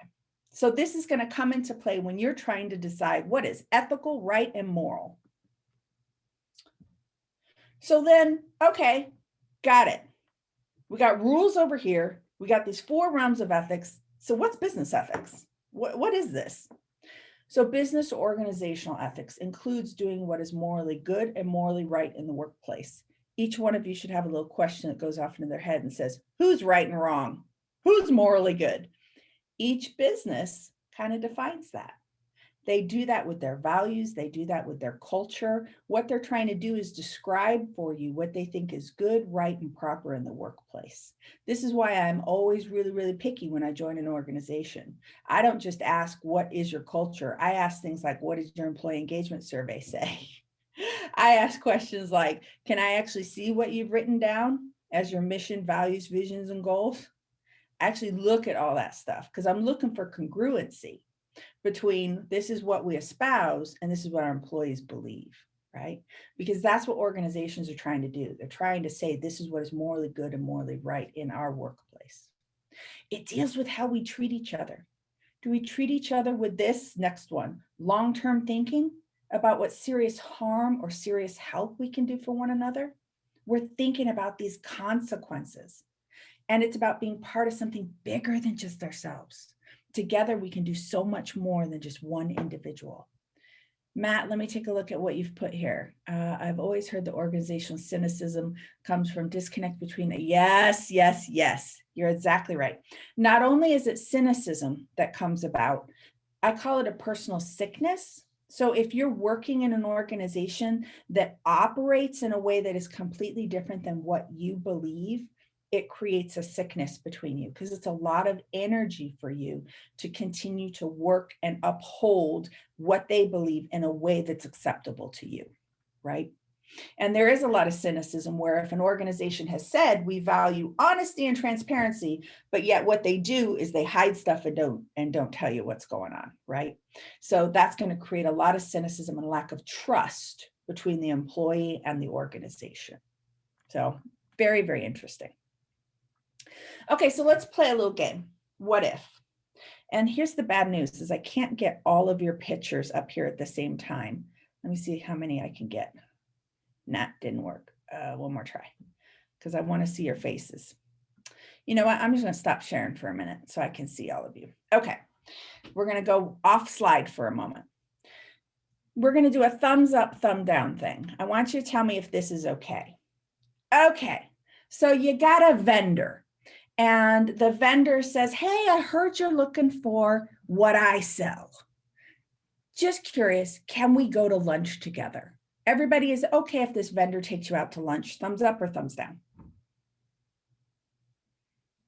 so this is going to come into play when you're trying to decide what is ethical, right, and moral. So then, okay, got it. We got rules over here. We got these 4 realms of ethics. So what's business ethics? What is this? So business organizational ethics includes doing what is morally good and morally right in the workplace. Each one of you should have a little question that goes off into their head and says, who's right and wrong? Who's morally good? Each business kind of defines that. They do that with their values. They do that with their culture. What they're trying to do is describe for you what they think is good, right, and proper in the workplace. This is why I'm always really, really picky when I join an organization. I don't just ask, what is your culture? I ask things like, what does your employee engagement survey say? I ask questions like, can I actually see what you've written down as your mission, values, visions, and goals? I actually look at all that stuff because I'm looking for congruency between this is what we espouse and this is what our employees believe, right? Because that's what organizations are trying to do. They're trying to say this is what is morally good and morally right in our workplace. It deals with how we treat each other. Do we treat each other with this next one, long-term thinking about what serious harm or serious help we can do for one another? We're thinking about these consequences. And it's about being part of something bigger than just ourselves. Together, we can do so much more than just one individual. Matt, let me take a look at what you've put here. I've always heard the organizational cynicism comes from disconnect between yes. You're exactly right. Not only is it cynicism that comes about, I call it a personal sickness. So if you're working in an organization that operates in a way that is completely different than what you believe, it creates a sickness between you because it's a lot of energy for you to continue to work and uphold what they believe in a way that's acceptable to you, right? And there is a lot of cynicism where if an organization has said we value honesty and transparency, but yet what they do is they hide stuff and don't tell you what's going on, right? So that's going to create a lot of cynicism and lack of trust between the employee and the organization. So very, very interesting. Okay, so let's play a little game. What if? And here's the bad news is I can't get all of your pictures up here at the same time. Let me see how many I can get. Nah, didn't work. One more try because I want to see your faces. You know what? I'm just going to stop sharing for a minute so I can see all of you. Okay, we're going to go off slide for a moment. We're going to do a thumbs up, thumb down thing. I want you to tell me if this is okay. Okay, so you got a vendor. And the vendor says, hey, I heard you're looking for what I sell. Just curious, can we go to lunch together? Everybody is okay if this vendor takes you out to lunch. Thumbs up or thumbs down?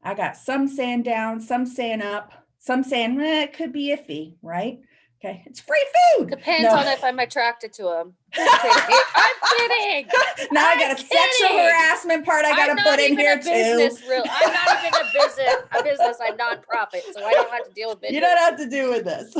I got some saying down, some saying up, some saying it could be iffy, right? Okay, it's free food. Depends No. on if I'm attracted to him. Just kidding. I'm kidding. Now I I'm got a sexual kidding. harassment part I got I'm to not put in even here a business, too. I'm not even a business. I'm nonprofit, so I don't have to deal with business. You don't have to do with this.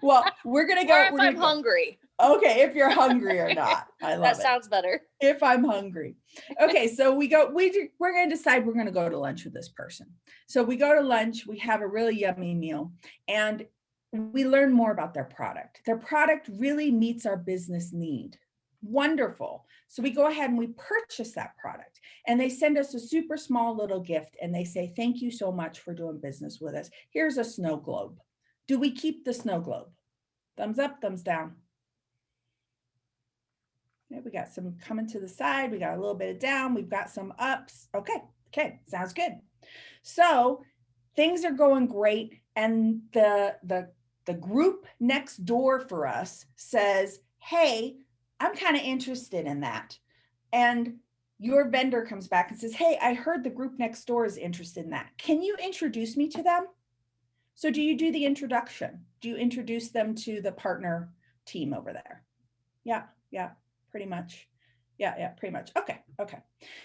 Well, we're gonna go. Or if we're I'm gonna go. hungry. Okay, if you're hungry or not. I love That it. sounds better. If I'm hungry. Okay, so we're going to decide we're going to go to lunch with this person. So we go to lunch, we have a really yummy meal, and we learn more about their product. Their product really meets our business need. Wonderful. So we go ahead and we purchase that product, and they send us a super small little gift, and they say, thank you so much for doing business with us. Here's a snow globe. Do we keep the snow globe? Thumbs up, thumbs down. Okay, we got some coming to the side. We got a little bit of down. We've got some ups. Okay, sounds good. So things are going great. And the group next door for us says, hey, I'm kind of interested in that. And your vendor comes back and says, hey, I heard the group next door is interested in that. Can you introduce me to them? So do you do the introduction? Do you introduce them to the partner team over there? Yeah. Pretty much. Yeah, pretty much. Okay.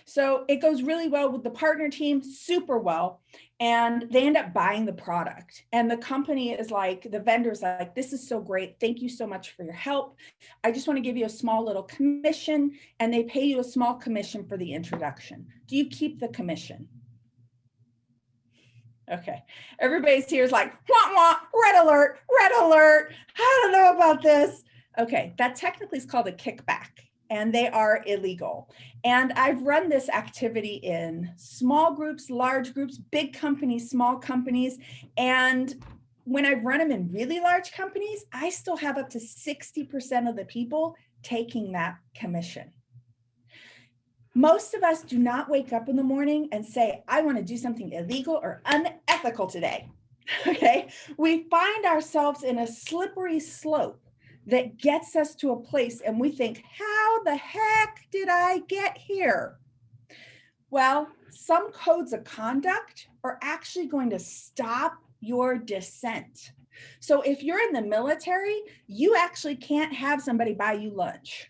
So it goes really well with the partner team, super well. And they end up buying the product. And the company is like, the vendor's like, this is so great. Thank you so much for your help. I just want to give you a small little commission. And they pay you a small commission for the introduction. Do you keep the commission? Okay. Everybody's here is like, wah, wah, red alert. I don't know about this. Okay, that technically is called a kickback, and they are illegal. And I've run this activity in small groups, large groups, big companies, small companies. And when I've run them in really large companies, I still have up to 60% of the people taking that commission. Most of us do not wake up in the morning and say, I want to do something illegal or unethical today. Okay, we find ourselves in a slippery slope that gets us to a place and we think, how the heck did I get here? Well, some codes of conduct are actually going to stop your descent. So if you're in the military, you actually can't have somebody buy you lunch.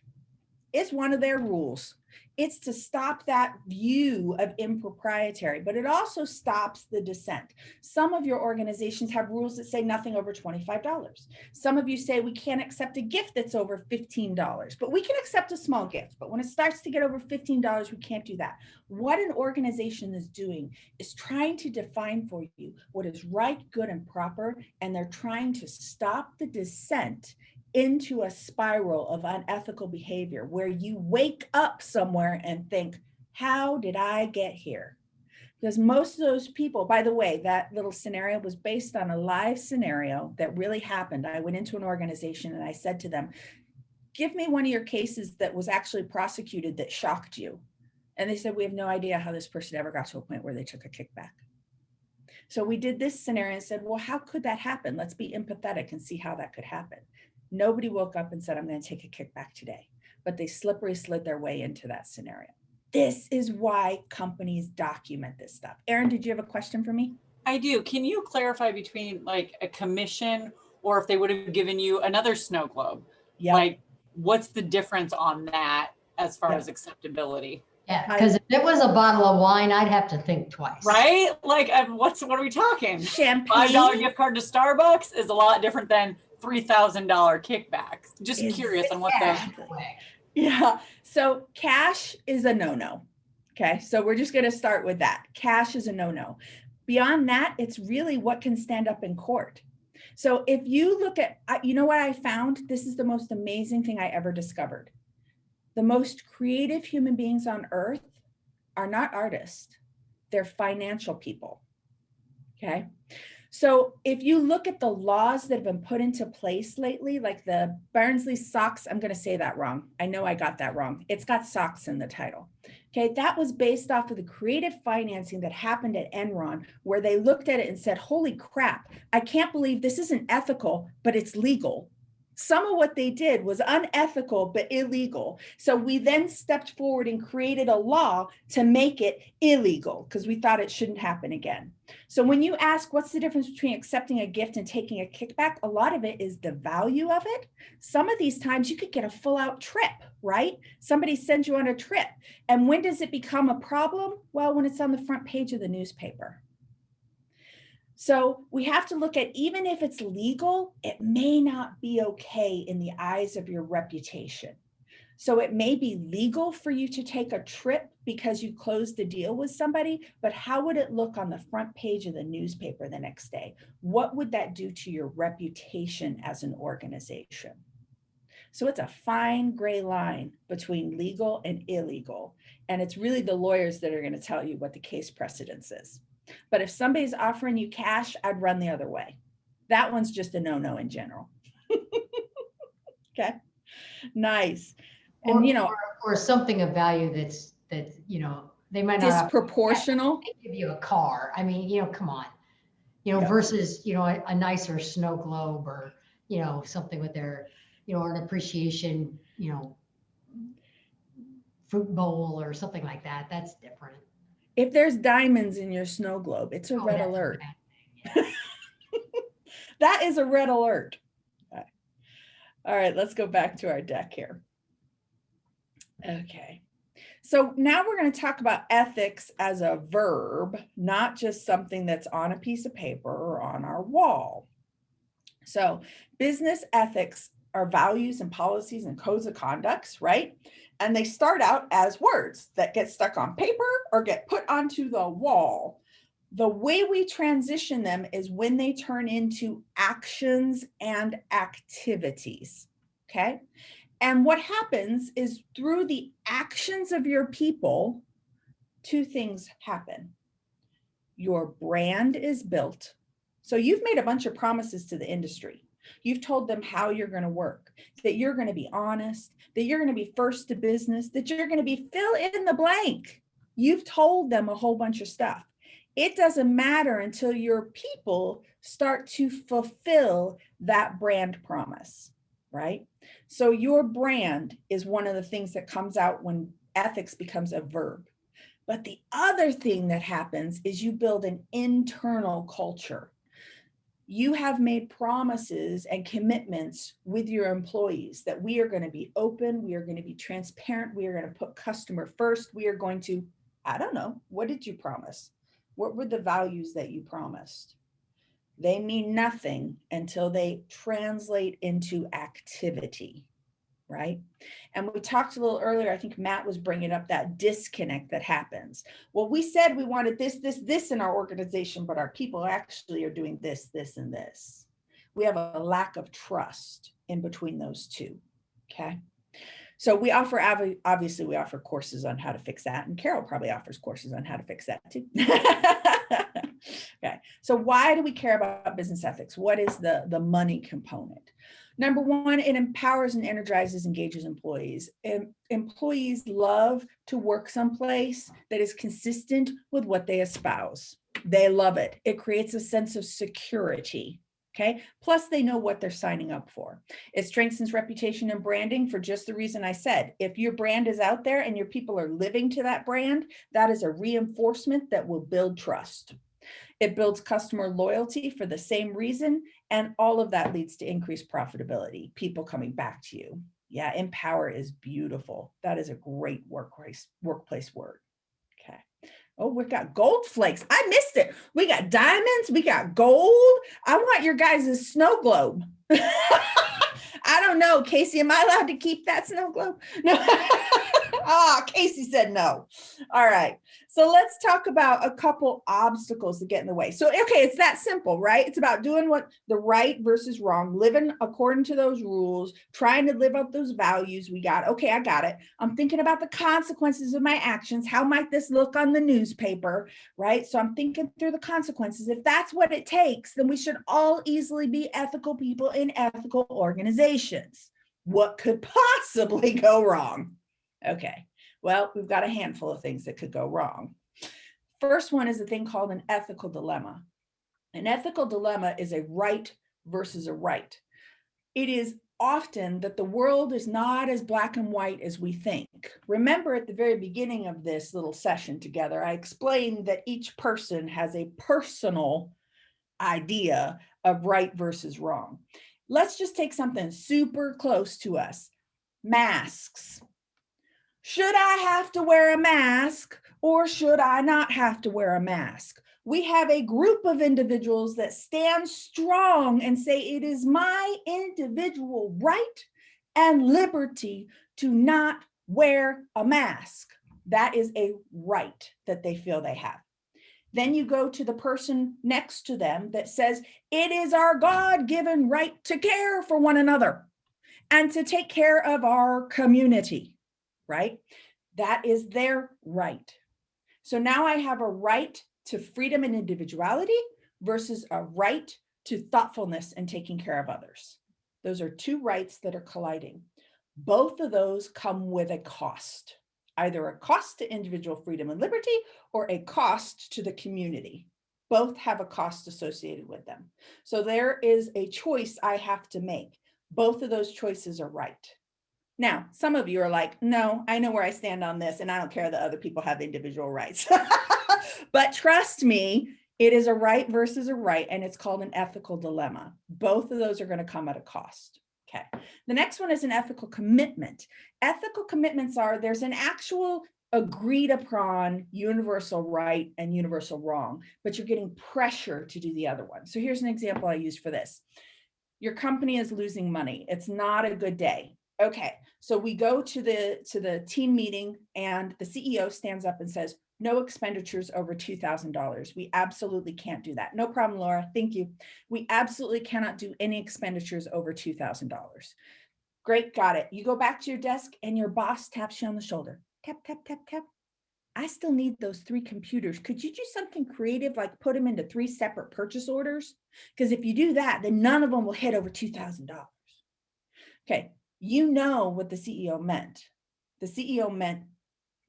It's one of their rules. It's to stop that view of impropriety, but it also stops the descent. Some of your organizations have rules that say nothing over $25. Some of you say we can't accept a gift that's over $15, but we can accept a small gift. But when it starts to get over $15, we can't do that. What an organization is doing is trying to define for you what is right, good, and proper, and they're trying to stop the descent into a spiral of unethical behavior where you wake up somewhere and think, how did I get here? Because most of those people, by the way, that little scenario was based on a live scenario that really happened. I went into an organization and I said to them, give me one of your cases that was actually prosecuted that shocked you. And they said, we have no idea how this person ever got to a point where they took a kickback. So we did this scenario and said, well, how could that happen? Let's be empathetic and see how that could happen. Nobody woke up and said, I'm going to take a kickback today, but they slippery slid their way into that scenario. This is why companies document this stuff. Erin, did you have a question for me? I do. Can you clarify between like a commission or if they would have given you another snow globe? Yeah. Like, what's the difference on that as far as acceptability? Yeah, because if it was a bottle of wine, I'd have to think twice. Right? Like, what are we talking? Champagne. $5 gift card to Starbucks is a lot different than $3,000 kickback. Just curious on what the. Yeah. So cash is a no-no. Okay. So we're just going to start with that. Cash is a no-no. Beyond that, it's really what can stand up in court. So if you look at, you know what I found? This is the most amazing thing I ever discovered. The most creative human beings on earth are not artists. They're financial people. Okay. So if you look at the laws that have been put into place lately, like the Barnsley socks, I'm going to say that wrong. I know I got that wrong. It's got socks in the title. Okay, that was based off of the creative financing that happened at Enron, where they looked at it and said, holy crap, I can't believe this isn't ethical, but it's legal. Some of what they did was unethical, but illegal. So we then stepped forward and created a law to make it illegal because we thought it shouldn't happen again. So when you ask what's the difference between accepting a gift and taking a kickback, a lot of it is the value of it. Some of these times you could get a full out trip, right? Somebody sends you on a trip. And when does it become a problem? Well, when it's on the front page of the newspaper. So we have to look at, even if it's legal, it may not be okay in the eyes of your reputation. So it may be legal for you to take a trip because you closed a deal with somebody, but how would it look on the front page of the newspaper the next day? What would that do to your reputation as an organization? So it's a fine gray line between legal and illegal. And it's really the lawyers that are going to tell you what the case precedence is. But if somebody's offering you cash, I'd run the other way. That one's just a no-no in general. Okay, nice. And or something of value that's they might not disproportional. give you a car. I mean, come on, Yeah. versus a nicer snow globe or something with their or an appreciation fruit bowl or something like that. That's different. If there's diamonds in your snow globe, it's a red alert. That is a red alert. Okay. All right, let's go back to our deck here. Okay. So now we're going to talk about ethics as a verb, not just something that's on a piece of paper or on our wall. So business ethics are values and policies and codes of conducts, right? And they start out as words that get stuck on paper or get put onto the wall. The way we transition them is when they turn into actions and activities, okay? And what happens is through the actions of your people, two things happen. Your brand is built. So you've made a bunch of promises to the industry. You've told them how you're going to work, that you're going to be honest, that you're going to be first to business, that you're going to be fill in the blank. You've told them a whole bunch of stuff. It doesn't matter until your people start to fulfill that brand promise, right? So your brand is one of the things that comes out when ethics becomes a verb. But the other thing that happens is you build an internal culture. You have made promises and commitments with your employees that we are going to be open, we are going to be transparent, we are going to put customer first, we are going to, I don't know, what did you promise? What were the values that you promised? They mean nothing until they translate into activity, right? And we talked a little earlier, I think Matt was bringing up that disconnect that happens. Well, we said we wanted this in our organization, but our people actually are doing this, and this. We have a lack of trust in between those two, okay? So we offer, obviously we offer courses on how to fix that, and Carol probably offers courses on how to fix that too. Okay, so why do we care about business ethics? What is the money component? Number one, it empowers and energizes, engages employees. Employees love to work someplace that is consistent with what they espouse. They love it. It creates a sense of security. Okay. Plus, they know what they're signing up for. It strengthens reputation and branding for just the reason I said. If your brand is out there and your people are living to that brand, that is a reinforcement that will build trust. It builds customer loyalty for the same reason. And all of that leads to increased profitability, people coming back to you. Yeah, empower is beautiful. That is a great workplace word. Okay. Oh, we've got gold flakes. I missed it. We got diamonds. We got gold. I want your guys' snow globe. I don't know, Casey, am I allowed to keep that snow globe? No. Casey said no. All right. So let's talk about a couple obstacles that get in the way. So, okay, it's that simple, right? It's about doing what the right versus wrong, living according to those rules, trying to live up those values we got. Okay, I got it. I'm thinking about the consequences of my actions. How might this look on the newspaper, right? So I'm thinking through the consequences. If that's what it takes, then we should all easily be ethical people in ethical organizations. What could possibly go wrong? Okay, well, we've got a handful of things that could go wrong. First one is a thing called an ethical dilemma. An ethical dilemma is a right versus a right. It is often that the world is not as black and white as we think. Remember at the very beginning of this little session together, I explained that each person has a personal idea of right versus wrong. Let's just take something super close to us. Masks. Should I have to wear a mask or should I not have to wear a mask? We have a group of individuals that stand strong and say it is my individual right and liberty to not wear a mask. That is a right that they feel they have. Then you go to the person next to them that says it is our God-given right to care for one another and to take care of our community, right? That is their right. So now I have a right to freedom and individuality versus a right to thoughtfulness and taking care of others. Those are two rights that are colliding. Both of those come with a cost, either a cost to individual freedom and liberty or a cost to the community. Both have a cost associated with them. So there is a choice I have to make. Both of those choices are right. Now, some of you are like, no, I know where I stand on this and I don't care that other people have individual rights. But trust me, it is a right versus a right, and it's called an ethical dilemma. Both of those are going to come at a cost. Okay. The next one is an ethical commitment. Ethical commitments are there's an actual agreed upon universal right and universal wrong, but you're getting pressure to do the other one. So here's an example I use for this. Your company is losing money. It's not a good day. Okay, so we go to the team meeting and the CEO stands up and says, no expenditures over $2,000. We absolutely can't do that. No problem, Laura. Thank you. We absolutely cannot do any expenditures over $2,000. Great, got it. You go back to your desk and your boss taps you on the shoulder. Tap, tap, tap, tap. I still need those 3 computers. Could you do something creative, like put them into 3 separate purchase orders? Because if you do that, then none of them will hit over $2,000. Okay, you know what the CEO meant. The CEO meant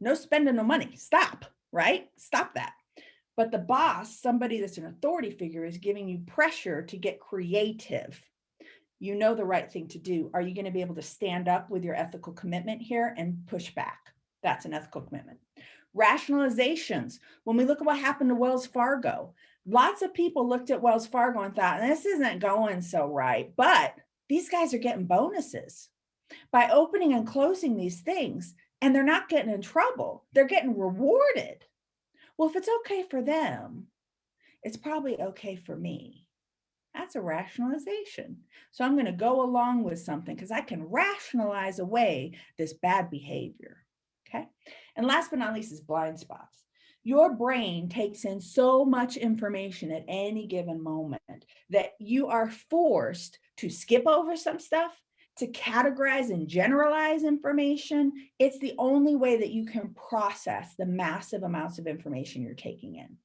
no spending no money. Stop, right? Stop that. But the boss, somebody that's an authority figure, is giving you pressure to get creative. You know the right thing to do. Are you going to be able to stand up with your ethical commitment here and push back? That's an ethical commitment. Rationalizations. When we look at what happened to Wells Fargo, lots of people looked at Wells Fargo and thought, this isn't going so right, but these guys are getting bonuses by opening and closing these things, and they're not getting in trouble. They're getting rewarded. Well, if it's okay for them, it's probably okay for me. That's a rationalization. So I'm going to go along with something because I can rationalize away this bad behavior. Okay. And last but not least is blind spots. Your brain takes in so much information at any given moment that you are forced to skip over some stuff, to categorize and generalize information. It's the only way that you can process the massive amounts of information you're taking in.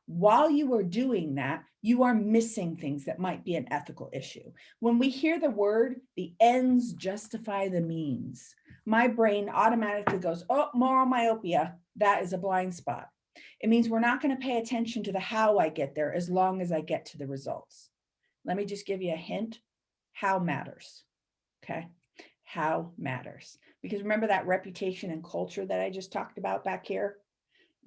While you are doing that, you are missing things that might be an ethical issue. When we hear the word, the ends justify the means, my brain automatically goes, oh, moral myopia, that is a blind spot. It means we're not going to pay attention to the how I get there as long as I get to the results. Let me just give you a hint. How matters. Okay. How matters. Because remember that reputation and culture that I just talked about back here?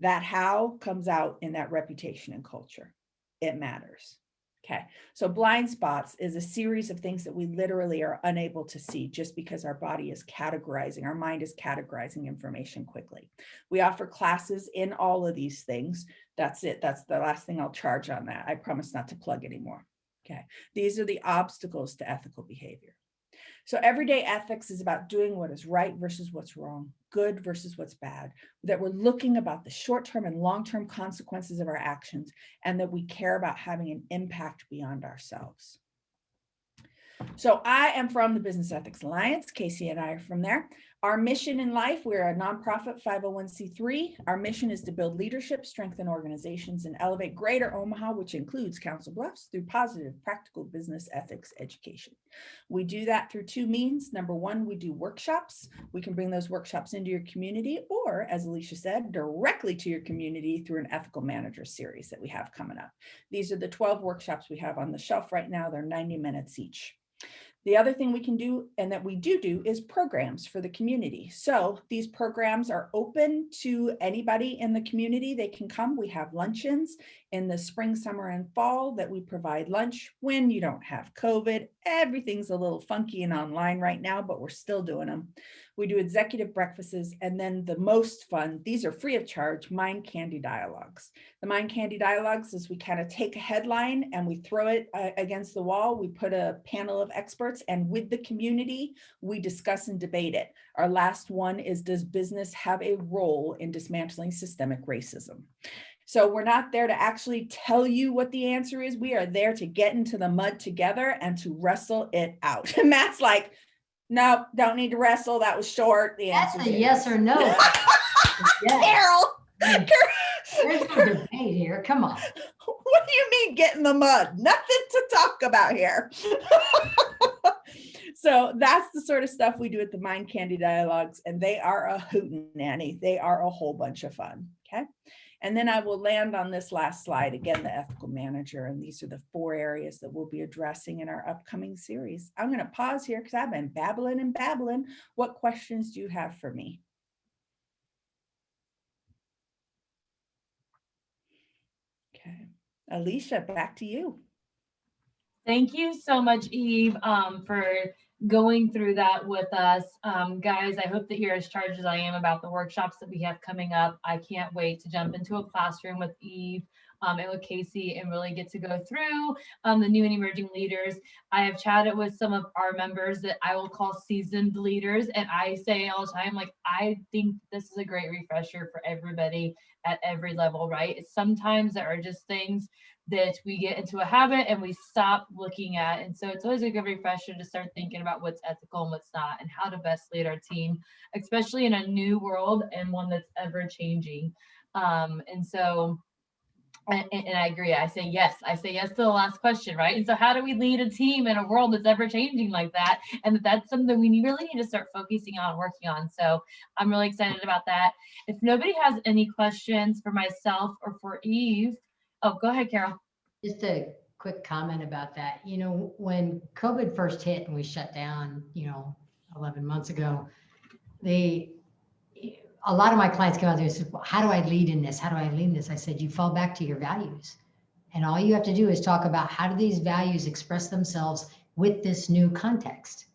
That how comes out in that reputation and culture. It matters. Okay. So blind spots is a series of things that we literally are unable to see just because our body is categorizing, our mind is categorizing information quickly. We offer classes in all of these things. That's it. That's the last thing I'll charge on that. I promise not to plug anymore. Okay. These are the obstacles to ethical behavior. So everyday ethics is about doing what is right versus what's wrong, good versus what's bad, that we're looking about the short-term and long-term consequences of our actions, and that we care about having an impact beyond ourselves. So I am from the Business Ethics Alliance. Casey and I are from there. Our mission in life, we're a nonprofit 501c3. Our mission is to build leadership, strengthen organizations, and elevate greater Omaha, which includes Council Bluffs, through positive, practical business ethics education. We do that through 2 means. Number 1, we do workshops. We can bring those workshops into your community, or as Alicia said, directly to your community through an ethical manager series that we have coming up. These are the 12 workshops we have on the shelf right now. They're 90 minutes each. The other thing we can do, and that we do is programs for the community. So these programs are open to anybody in the community. They can come. We have luncheons in the spring, summer, and fall that we provide lunch when you don't have COVID. Everything's a little funky and online right now, but we're still doing them. We do executive breakfasts, and then the most fun, these are free of charge, Mind Candy Dialogues. The Mind Candy Dialogues is we kind of take a headline and we throw it against the wall. We put a panel of experts, and with the community, we discuss and debate it. Our last one is, does business have a role in dismantling systemic racism? So we're not there to actually tell you what the answer is. We are there to get into the mud together and to wrestle it out. And Matt's like, no, don't need to wrestle. That was short. The That's answer a yes or no. Yes. Carol. There's no debate here. Come on. What do you mean get in the mud? Nothing to talk about here. So that's the sort of stuff we do at the Mind Candy Dialogues, and they are a hootenanny. They are a whole bunch of fun. Okay. And then I will land on this last slide, again, the ethical manager. And these are the 4 areas that we'll be addressing in our upcoming series. I'm going to pause here because I've been babbling and babbling. What questions do you have for me? Okay. Alicia, back to you. Thank you so much, Eve, for going through that with us. Guys, I hope that you're as charged as I am about the workshops that we have coming up. I can't wait to jump into a classroom with Eve and with Casey and really get to go through the new and emerging leaders. I have chatted with some of our members that I will call seasoned leaders, and I say all the time, like, I think this is a great refresher for everybody at every level, right? Sometimes there are just things that we get into a habit and we stop looking at. And so it's always a good refresher to start thinking about what's ethical and what's not, and how to best lead our team, especially in a new world and one that's ever changing. And I agree. I say yes to the last question, right? And so how do we lead a team in a world that's ever changing like that? And that's something we really need to start focusing on, working on. So I'm really excited about that. If nobody has any questions for myself or for Eve, oh, go ahead, Carol. Just a quick comment about that. You know, when COVID first hit and we shut down, 11 months ago, a lot of my clients came out there and said, well, how do I lead in this? How do I lead in this? I said, you fall back to your values. And all you have to do is talk about how do these values express themselves with this new context,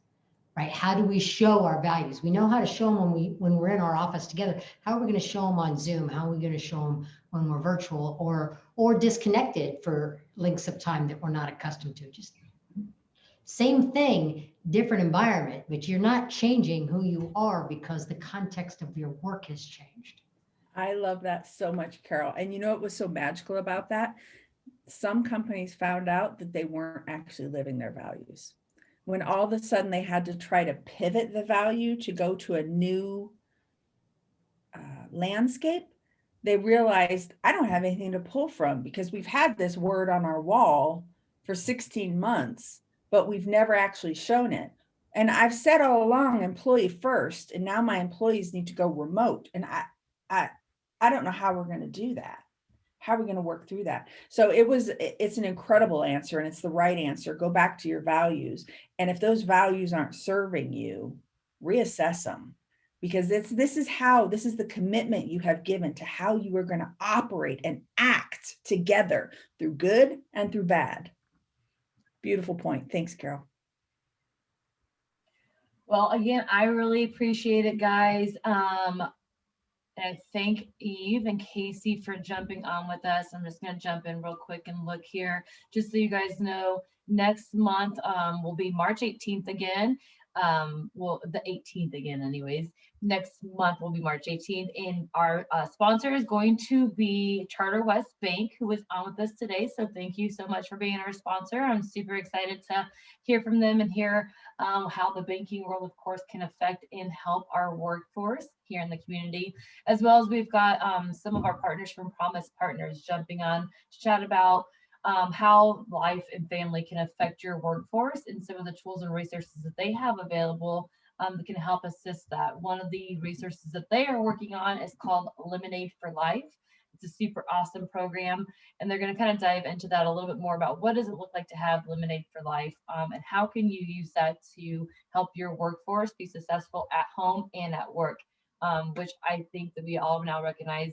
right? How do we show our values? We know how to show them when we're in our office together. How are we going to show them on Zoom? How are we going to show them when we're virtual or disconnected for lengths of time that we're not accustomed to? Just same thing, different environment, but you're not changing who you are because the context of your work has changed. I love that so much, Carol. And you know what was so magical about that? Some companies found out that they weren't actually living their values. When all of a sudden they had to try to pivot the value to go to a new landscape, they realized, I don't have anything to pull from because we've had this word on our wall for 16 months, but we've never actually shown it. And I've said all along, employee first, and now my employees need to go remote. And I don't know how we're going to do that. How are we going to work through that? So it's an incredible answer, and it's the right answer. Go back to your values. And if those values aren't serving you, reassess them, because this is the commitment you have given to how you are going to operate and act together through good and through bad. Beautiful point. Thanks, Carol. Well, again, I really appreciate it, guys. And I thank Eve and Casey for jumping on with us. I'm just going to jump in real quick and look here, just so you guys know. Next month will be March 18th again. Well, the 18th again, anyways. Next month will be March 18th, and our sponsor is going to be Charter West Bank, who is on with us today. So thank you so much for being our sponsor. I'm super excited to hear from them and hear how the banking world, of course, can affect and help our workforce here in the community, as well as we've got some of our partners from Promise Partners jumping on to chat about how life and family can affect your workforce and some of the tools and resources that they have available that can help assist that. One of the resources that they are working on is called Lemonade for Life. It's It's a super awesome program, and they're going to kind of dive into that a little bit more about what does it look like to have Lemonade for Life, and how can you use that to help your workforce be successful at home and at work, which I think that we all now recognize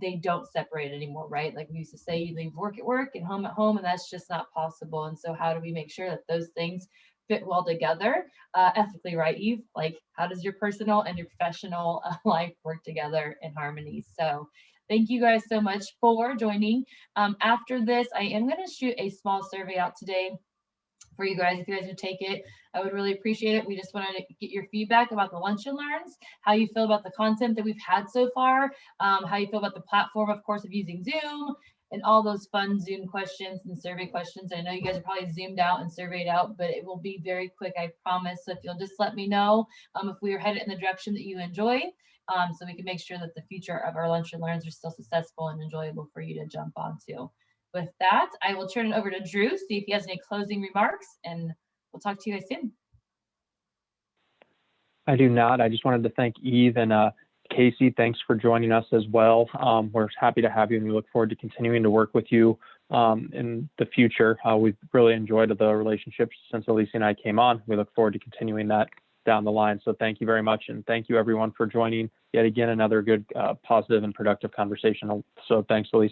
they don't separate anymore, right? Like we used to say, you leave work at work and home at home, and that's just not possible. And so how do we make sure that those things fit well together ethically, right, Eve? Like how does your personal and your professional life work together in harmony? So thank you guys so much for joining. After this, I am going to shoot a small survey out today for you guys. If you guys would take it, I would really appreciate it. We just wanted to get your feedback about the lunch and learns, how you feel about the content that we've had so far, how you feel about the platform, of course, of using Zoom, and all those fun Zoom questions and survey questions. I know you guys are probably zoomed out and surveyed out, but it will be very quick, I promise. So if you'll just let me know if we are headed in the direction that you enjoy, so we can make sure that the future of our lunch and learns are still successful and enjoyable for you to jump onto. With that, I will turn it over to Drew, see if he has any closing remarks, and we'll talk to you guys soon. I do not. I just wanted to thank Eve and Casey. Thanks for joining us as well. We're happy to have you, and we look forward to continuing to work with you in the future. We've really enjoyed the relationship since Alicia and I came on. We look forward to continuing that down the line. So thank you very much, and thank you everyone for joining. Yet again, another good, positive and productive conversation. So thanks, Alicia.